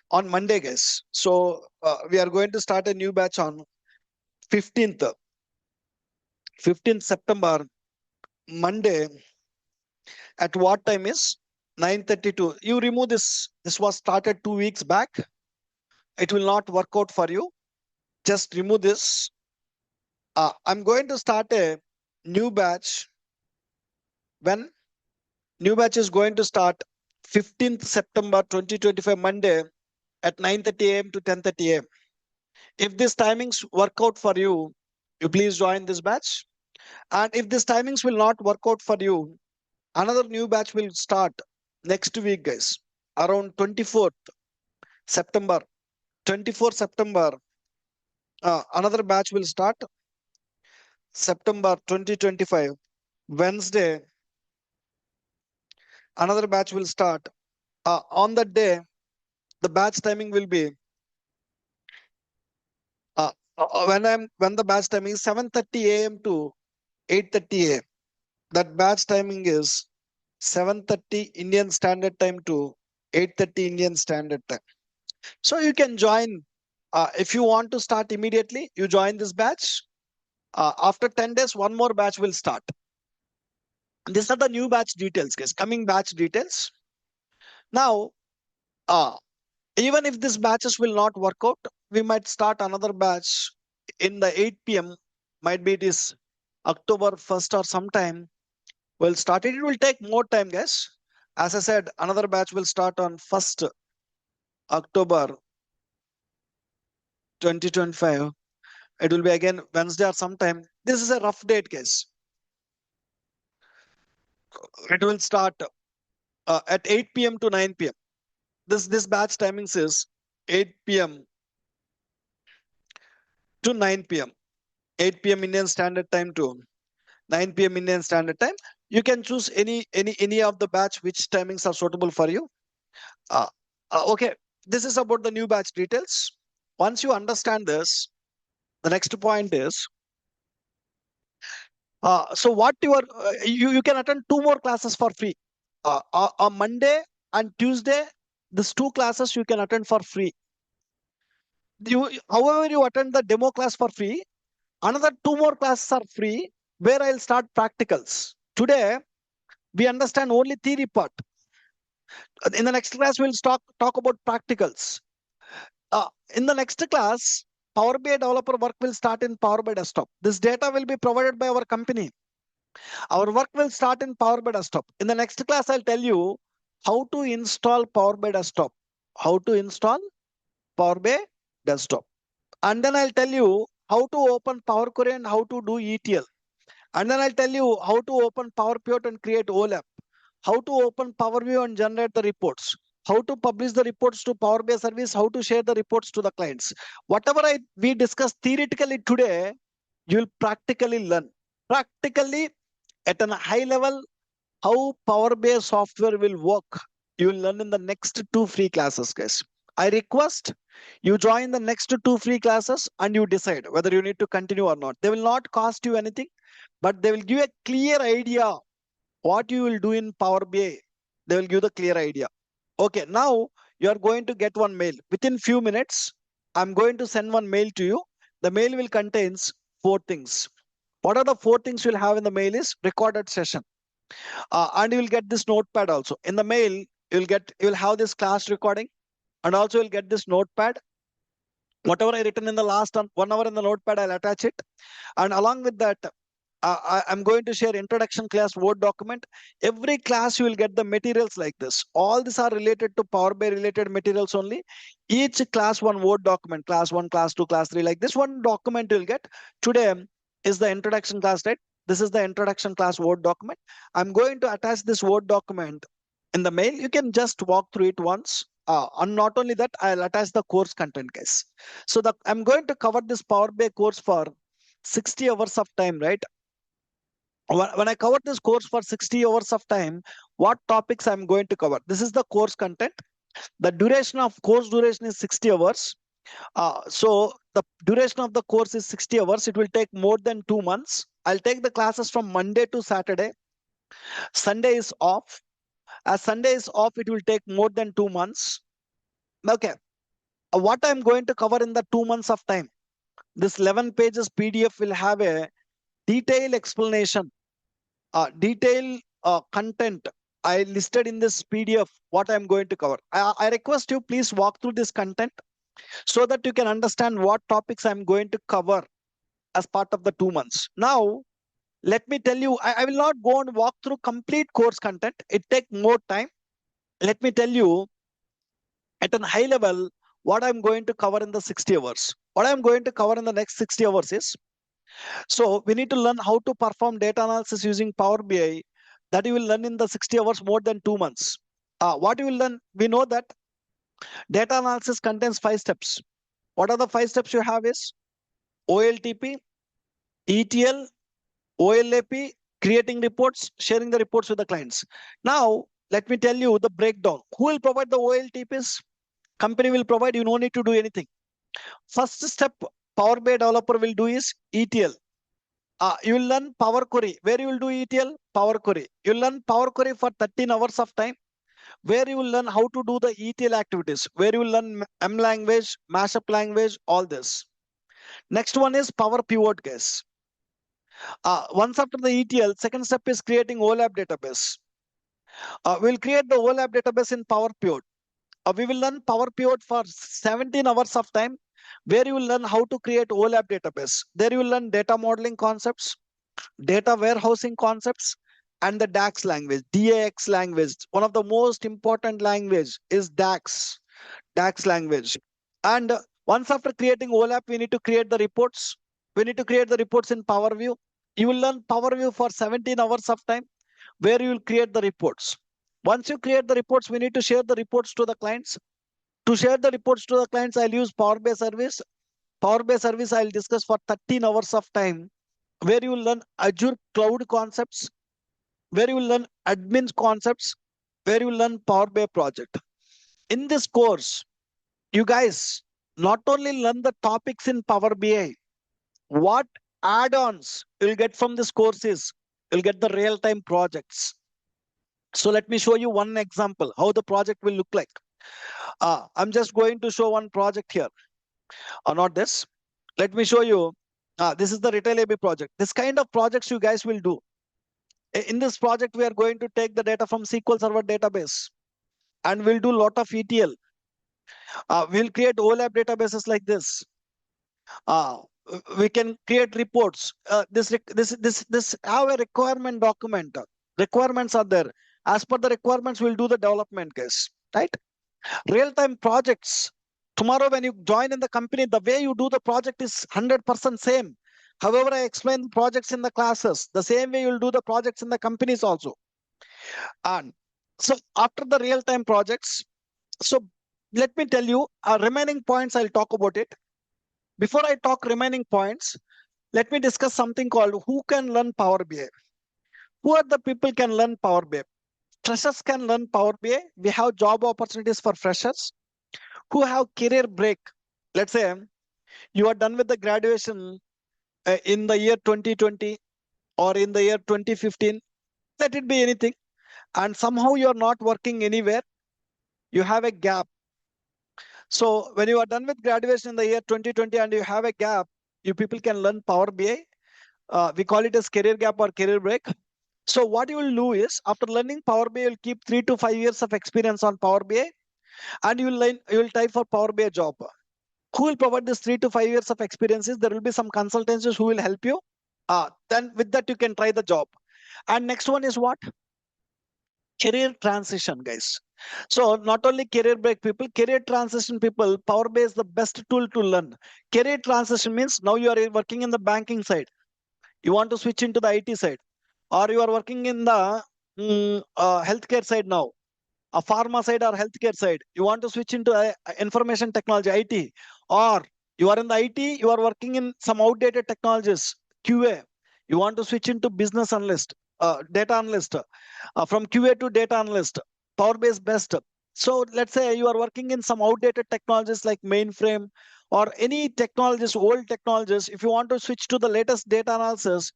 on Monday, guys. So we are going to start a new batch on 15th September, Monday. At what time is 9:32? You remove this. This was started 2 weeks back. It will not work out for you. Just remove this. I'm going to start a new batch. When new batch is going to start 15th September 2025 Monday at 9:30 a.m. to 10:30 a.m. If these timings work out for you, you please join this batch. And if these timings will not work out for you, another new batch will start next week, guys, around 24th September. 24th September, another batch will start September 2025, Wednesday. Another batch will start. On that day, the batch timing will be when the batch timing is 7:30 a.m. to 8:30 a.m. That batch timing is 7:30 Indian Standard Time to 8:30 Indian Standard Time. So you can join if you want to start immediately. You join this batch. After 10 days, one more batch will start. These are the new batch details, guys. Coming batch details. Now, even if these batches will not work out, we might start another batch in the 8 p.m. Might be it is October 1st or sometime. We'll start it. It will take more time, guys. As I said, another batch will start on 1st October 2025. It will be again Wednesday or sometime. This is a rough date, guys. It will start at 8 p.m. to 9 p.m. This batch timings is 8 p.m. to 9 p.m. 8 p.m. Indian Standard Time to 9 p.m. Indian Standard Time. You can choose any of the batch which timings are suitable for you. Okay, this is about the new batch details. Once you understand this, the next point is so what you can attend 2 more classes for free. On Monday and Tuesday, these 2 classes you can attend for free. However, you attend the demo class for free. Another 2 more classes are free where I'll start practicals. Today, we understand only theory part. In the next class, we'll talk about practicals. In the next class, Power BI developer work will start in Power BI Desktop. This data will be provided by our company. Our work will start in Power BI Desktop. In the next class, I'll tell you how to install Power BI Desktop. How to install Power BI Desktop. And then I'll tell you how to open Power Query and how to do ETL. And then I'll tell you how to open Power Pivot and create OLAP. How to open Power View and generate the reports. How to publish the reports to Power BI service. How to share the reports to the clients. Whatever we discuss theoretically today, you'll practically learn. Practically, At a high level, how Power BI software will work, you will learn in the next two free classes, guys. I request you join the next two free classes and you decide whether you need to continue or not. They will not cost you anything, but they will give a clear idea what you will do in Power BI. They will give the clear idea. Okay, now you are going to get one mail. Within few minutes, I'm going to send one mail to you. The mail will contains four things. What are the four things you'll have in the mail is recorded session. And you will get this notepad also. In the mail, you'll have this class recording, and also you'll get this notepad. Whatever I written in the last 1 hour in the notepad, I'll attach it. And along with that, I'm going to share introduction class Word document. Every class you will get the materials like this. All these are related to Power BI related materials only. Each class one Word document, class 1, class 2, class 3, like this one document you'll get. Today is the introduction class, right? This is the introduction class Word document. I'm going to attach this Word document in the mail. You can just walk through it once. And not only that, I'll attach the course content, guys. So I'm going to cover this Power BI course for 60 hours of time, right? When I cover this course for 60 hours of time, what topics I'm going to cover? This is the course content. The duration of course duration is 60 hours. So the duration of the course is 60 hours. It will take more than 2 months. I'll take the classes from Monday to Saturday. Sunday is off. As Sunday is off, it will take more than 2 months. Okay. What I'm going to cover in the 2 months of time? This 11 pages PDF will have a detailed explanation, detailed content I listed in this PDF, what I'm going to cover. I request you please walk through this content so that you can understand what topics I'm going to cover as part of the 2 months. Now, let me tell you, I will not go and walk through complete course content. It takes more time. Let me tell you at a high level what I'm going to cover in the 60 hours. What I'm going to cover in the next 60 hours is, so we need to learn how to perform data analysis using Power BI. That you will learn in the 60 hours more than 2 months. What you will learn, we know that data analysis contains 5 steps. What are the 5 steps you have is OLTP, ETL, OLAP, creating reports, sharing the reports with the clients. Now, let me tell you the breakdown. Who will provide the OLTPs? Company will provide, you no need to do anything. First step Power BI developer will do is ETL. You will learn Power Query. Where you will do ETL? Power Query. You will learn Power Query for 13 hours of time. Where you will learn how to do the ETL activities. Where you will learn M language, mashup language, all this. Next one is Power Pivot, guys. Once after the ETL, second step is creating OLAP database. We'll create the OLAP database in Power Pivot. We will learn Power Pivot for 17 hours of time, where you will learn how to create OLAP database. There you will learn data modeling concepts, data warehousing concepts, and the DAX language, DAX language. One of the most important language is DAX language. And once after creating OLAP, we need to create the reports. We need to create the reports in Power View. You will learn Power View for 17 hours of time, where you will create the reports. Once you create the reports, we need to share the reports to the clients. To share the reports to the clients, I'll use Power BI service. Power BI service I'll discuss for 13 hours of time, where you will learn Azure cloud concepts, where you will learn admin concepts, where you will learn Power BI project. In this course, you guys not only learn the topics in Power BI, what add-ons you'll get from this course is you'll get the real-time projects. So let me show you one example how the project will look like. I'm just going to show one project here. Not this. Let me show you. This is the Retail AB project. This kind of projects you guys will do. In this project, we are going to take the data from SQL Server database, and we'll do a lot of ETL. We'll create OLAP databases like this. We can create reports. This have a requirement document. Requirements are there. As per the requirements, we'll do the development, guys. Right? Real-time projects. Tomorrow, when you join in the company, the way you do the project is 100% same. However, I explain the projects in the classes. The same way you'll do the projects in the companies also. And so after the real-time projects, so let me tell you, remaining points, I'll talk about it. Before I talk remaining points, let me discuss something called who can learn Power BI. Who are the people can learn Power BI? Freshers can learn Power BI. We have job opportunities for freshers who have career break. Let's say you are done with the graduation in the year 2020 or in the year 2015. Let it be anything. And somehow you are not working anywhere. You have a gap. So when you are done with graduation in the year 2020 and you have a gap, you people can learn Power BI. We call it as career gap or career break. So what you will do is after learning Power BI, you'll keep 3 to 5 years of experience on Power BI and you will type for Power BI job. Who will provide this 3 to 5 years of experiences? There will be some consultancies who will help you. Then with that you can try the job. And next one is what? Career transition, guys. So not only career break people, career transition people, Power BI is the best tool to learn. Career transition means now you are working in the banking side. You want to switch into the IT side, or you are working in the healthcare side now, a pharma side or healthcare side. You want to switch into information technology, IT, or you are in the IT, you are working in some outdated technologies, QA. You want to switch into business analyst, data analyst, from QA to data analyst, Power BI is best. So let's say you are working in some outdated technologies like mainframe or any technologies, old technologies. If you want to switch to the latest data analysis,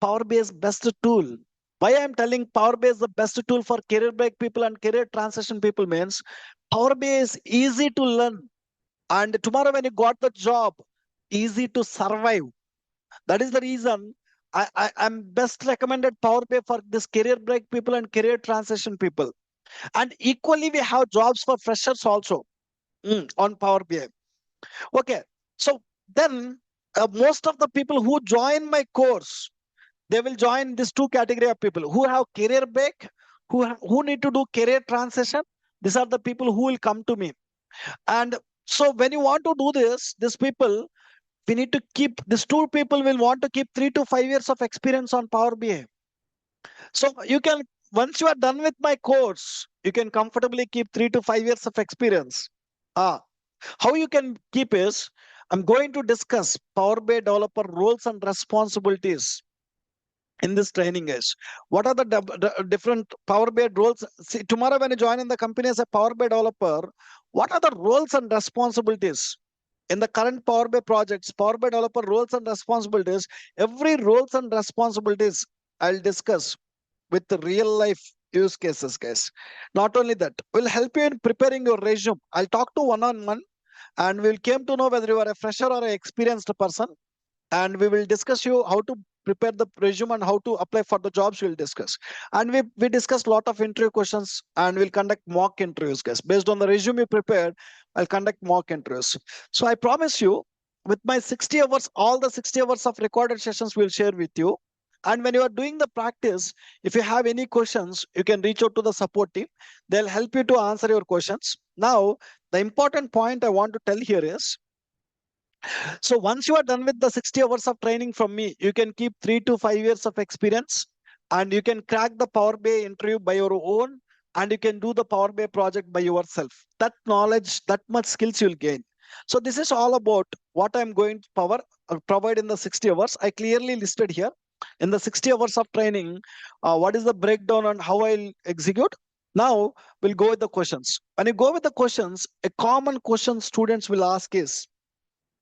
Power BI is best tool. Why I am telling Power BI is the best tool for career break people and career transition people means Power BI is easy to learn. And tomorrow when you got the job, easy to survive. That is the reason I'm best recommended Power BI for this career break people and career transition people. And equally, we have jobs for freshers also on Power BI. Okay, so then most of the people who join my course, they will join these two category of people who have career break, who need to do career transition. These are the people who will come to me. And so when you want to do this, these people, we need to keep, these two people will want to keep 3 to 5 years of experience on Power BI. So you can, once you are done with my course, you can comfortably keep 3 to 5 years of experience. How you can keep is, I'm going to discuss Power BI developer roles and responsibilities in this training is. What are the different Power BI roles? See, tomorrow when you join in the company as a Power BI developer, what are the roles and responsibilities? In the current Power BI projects, Power BI developer roles and responsibilities, every roles and responsibilities I'll discuss with the real life use cases, guys. Not only that, will help you in preparing your resume. I'll talk to one-on-one and we'll came to know whether you are a fresher or an experienced person. And we will discuss you how to prepare the resume and how to apply for the jobs we'll discuss. And we discuss a lot of interview questions and we'll conduct mock interviews, guys. Based on the resume you prepared, I'll conduct mock interviews. So I promise you, with my 60 hours, all the 60 hours of recorded sessions we'll share with you. And when you are doing the practice, if you have any questions, you can reach out to the support team. They'll help you to answer your questions. Now, the important point I want to tell here is, so once you are done with the 60 hours of training from me, you can keep 3 to 5 years of experience and you can crack the Power BI interview by your own and you can do the Power BI project by yourself. That knowledge, that much skills you'll gain. So this is all about what I'm going to provide in the 60 hours. I clearly listed here in the 60 hours of training, what is the breakdown and how I'll execute. Now we'll go with the questions. When you go with the questions, a common question students will ask is,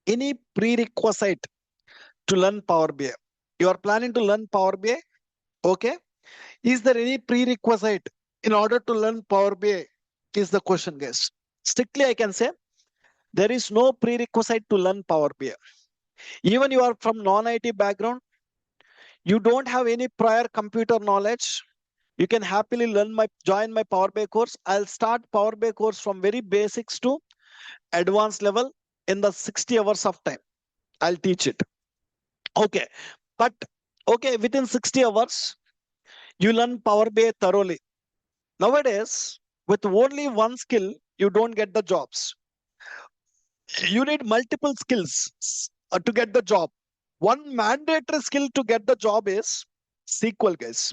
any prerequisite to learn Power BI? You are planning to learn Power BI? Okay. Is there any prerequisite in order to learn Power BI? Is the question, guys. Strictly, I can say there is no prerequisite to learn Power BI. Even you are from non-IT background, you don't have any prior computer knowledge, you can happily join my Power BI course. I'll start Power BI course from very basics to advanced level in the 60 hours of time. I'll teach it. Okay. But okay, within 60 hours, you learn Power BI thoroughly. Nowadays, with only one skill, you don't get the jobs. You need multiple skills to get the job. One mandatory skill to get the job is SQL, guys.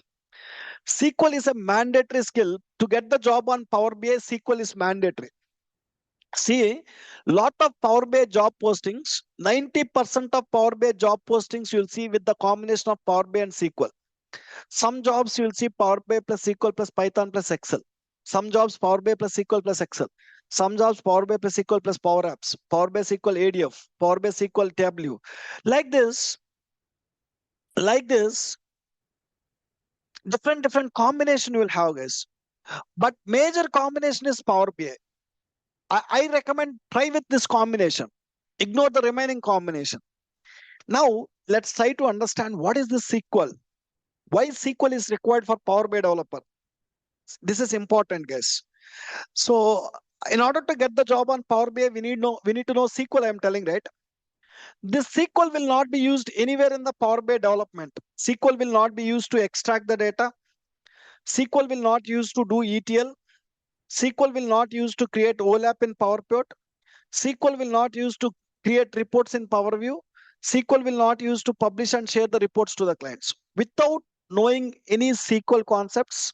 SQL is a mandatory skill. To get the job on Power BI, SQL is mandatory. See, lot of Power BI job postings, 90% of Power BI job postings you'll see with the combination of Power BI and SQL. Some jobs you will see Power BI plus SQL plus Python plus Excel. Some jobs Power BI plus SQL plus Excel. Some jobs Power BI plus SQL plus Power Apps. Power BI SQL ADF. Power BI SQL Tableau. Like this, different combination you will have, guys. But major combination is Power BI. I recommend try with this combination. Ignore the remaining combination. Now let's try to understand what is the SQL. Why SQL is required for Power BI developer. This is important, guys. So in order to get the job on Power BI, we need to know SQL. I'm telling, right? This SQL will not be used anywhere in the Power BI development. SQL will not be used to extract the data. SQL will not used to do ETL. SQL will not used to create OLAP in PowerPoint. SQL will not used to create reports in Power View. SQL will not used to publish and share the reports to the clients. Without knowing any SQL concepts,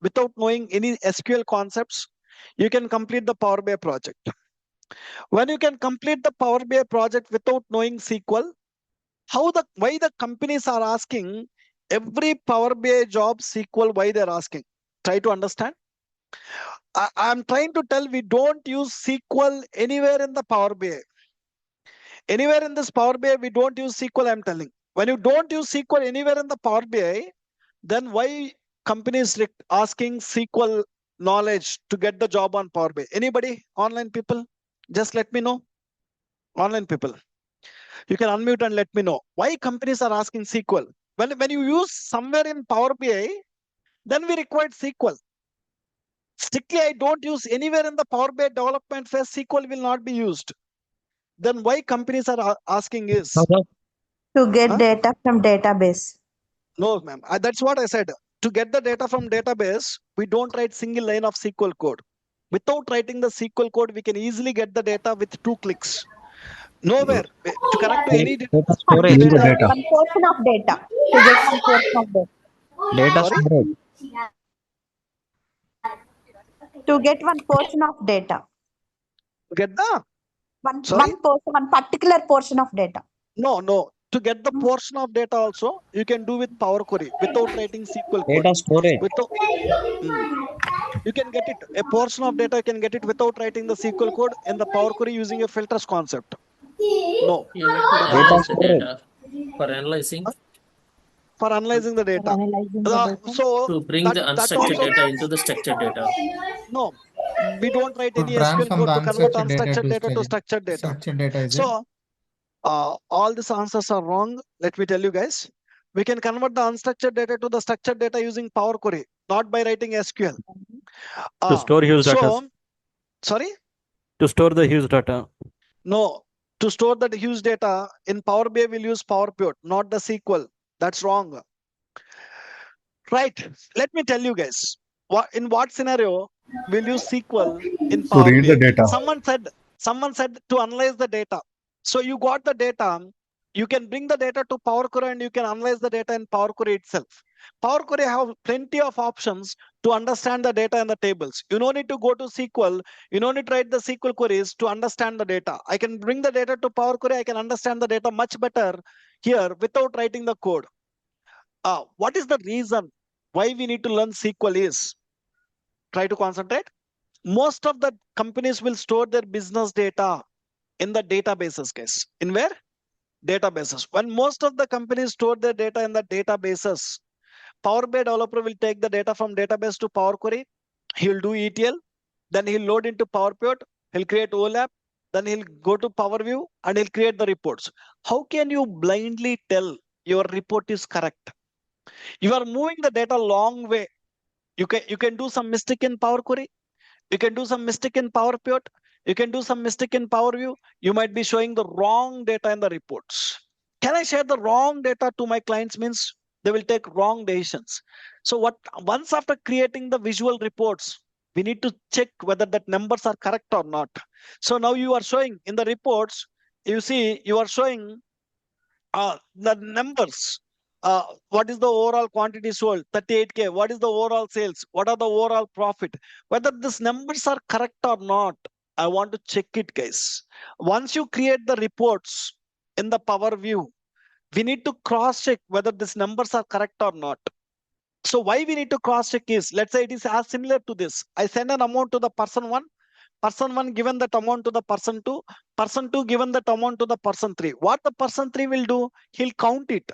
without knowing any SQL concepts, you can complete the Power BI project. When you can complete the Power BI project without knowing SQL, why the companies are asking every Power BI job SQL, why they're asking? Try to understand. I'm trying to tell we don't use SQL anywhere in the Power BI. Anywhere in this Power BI, we don't use SQL, I'm telling. When you don't use SQL anywhere in the Power BI, then why companies asking SQL knowledge to get the job on Power BI? Anybody? Online people? Just let me know. Online people. You can unmute and let me know. Why companies are asking SQL? When you use somewhere in Power BI, then we require SQL. Strictly, I don't use anywhere in the Power BI development phase, SQL will not be used. Then why companies are asking is? To get data from database. No, ma'am. That's what I said. To get the data from database, we don't write single line of SQL code. Without writing the SQL code, we can easily get the data with 2 clicks. Nowhere. To connect to any Data data. storage. To get one portion of data. To get one portion of data. Data Sorry? storage. To get one portion of data. Get the? One particular portion of data. No. To get the portion of data also, you can do with Power Query without writing SQL code. Data storage. You can get it. A portion of data, you can get it without writing the SQL code in the Power Query using a filters concept. No. You need to analyze the data for analyzing. For analyzing the data. So To bring that the unstructured also, data into the structured data. no, we don't write any SQL transform code the to convert unstructured unstructured data to structured data. Structured data is it? So all these answers are wrong. Let me tell you guys. We can convert the unstructured data to the structured data using Power Query, not by writing SQL. To store huge data. Sorry? To store the huge data. No. To store that huge data in Power BI, we'll use PowerPoint, not the SQL. That's wrong. Right. Let me tell you guys. In what scenario will use SQL in Power read BI? the data. Someone said to analyze the data. So you got the data. You can bring the data to Power Query and you can analyze the data in Power Query itself. Power Query have plenty of options to understand the data in the tables. You don't need to go to SQL. You don't need to write the SQL queries to understand the data. I can bring the data to Power Query. I can understand the data much better here without writing the code. What is the reason why we need to learn SQL is? Try to concentrate. Most of the companies will store their business data in the databases, guys. In where? Databases. When most of the companies store their data in the databases, Power BI developer will take the data from database to Power Query. He'll do ETL. Then he'll load into PowerPoint. He'll create OLAP. Then he'll go to Power View and he'll create the reports. How can you blindly tell your report is correct? You are moving the data long way. You can do some mistake in Power Query. You can do some mistake in PowerPoint. You can do some mistake in Power View. You might be showing the wrong data in the reports. Can I share the wrong data to my clients means they will take wrong decisions. So once after creating the visual reports, we need to check whether that numbers are correct or not. So now you are showing in the reports, you see you are showing the numbers. What is the overall quantity sold? 38K. What is the overall sales? What are the overall profit? Whether these numbers are correct or not, I want to check it, guys. Once you create the reports in the Power View, we need to cross check whether these numbers are correct or not. So why we need to cross check is, let's say it is as similar to this. I send an amount to the person one given that amount to the person two given that amount to the person three. What the person three will do, he'll count it.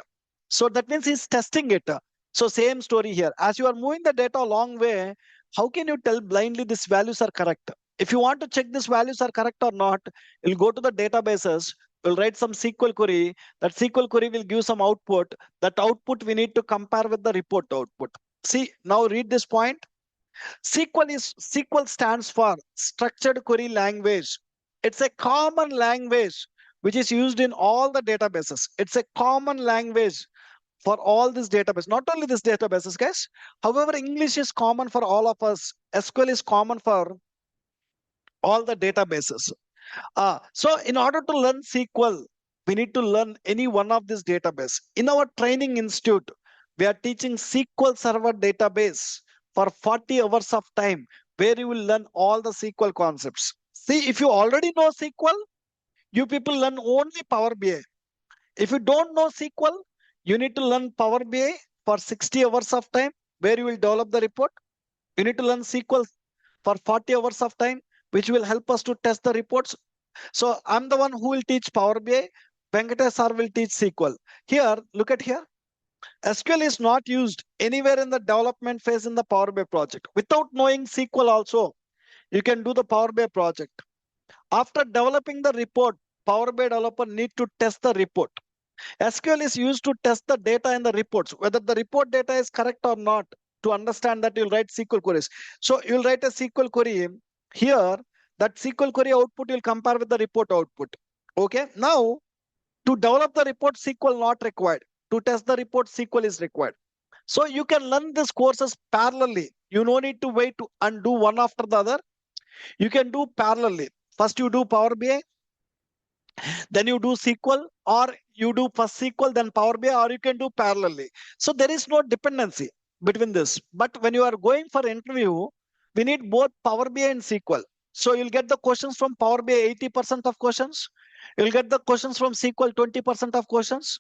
So that means he's testing it. So same story here. As you are moving the data a long way, how can you tell blindly these values are correct? If you want to check these values are correct or not, you'll go to the databases, we'll write some SQL query. That SQL query will give some output. That output we need to compare with the report output. See, now read this point. SQL stands for Structured Query Language. It's a common language which is used in all the databases. It's a common language for all these databases. Not only these databases, guys. However, English is common for all of us. SQL is common for all the databases. So in order to learn SQL, we need to learn any one of these database. In our training institute, we are teaching SQL Server database for 40 hours of time, where you will learn all the SQL concepts. See, if you already know SQL, you people learn only Power BI. If you don't know SQL, you need to learn Power BI for 60 hours of time, where you will develop the report. You need to learn SQL for 40 hours of time, which will help us to test the reports. So I'm the one who will teach Power BI. Venkatesh sir will teach SQL. Here, look at here. SQL is not used anywhere in the development phase in the Power BI project. Without knowing SQL also, you can do the Power BI project. After developing the report, Power BI developer need to test the report. SQL is used to test the data in the reports, whether the report data is correct or not. To understand that, you'll write SQL queries. So you'll write a SQL query here. That SQL query output you'll compare with the report output. Okay. Now, to develop the report, SQL not required. To test the report, SQL is required. So you can learn these courses parallelly. You no need to wait and do one after the other. You can do parallelly. First you do Power BI, then you do SQL, or you do first SQL, then Power BI, or you can do parallelly. So there is no dependency between this. But when you are going for interview, we need both Power BI and SQL. So you'll get the questions from Power BI 80% of questions. You'll get the questions from SQL 20% of questions.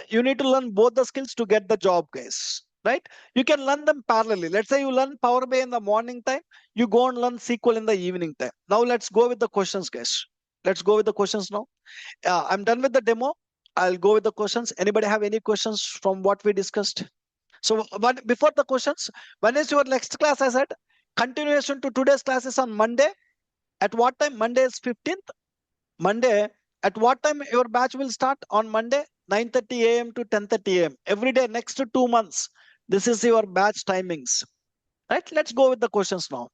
You need to learn both the skills to get the job, guys. Right? You can learn them parallelly. Let's say you learn Power BI in the morning time, you go and learn SQL in the evening time. Now let's go with the questions, guys. Let's go with the questions now. I'm done with the demo. I'll go with the questions. Anybody have any questions from what we discussed? So, but before the questions, when is your next class? I said continuation to today's class is on Monday. At what time? Monday is 15th. Monday. At what time your batch will start on Monday? 9:30 a.m. to 10:30 a.m. every day next 2 months. This is your batch timings. Right? Let's go with the questions now.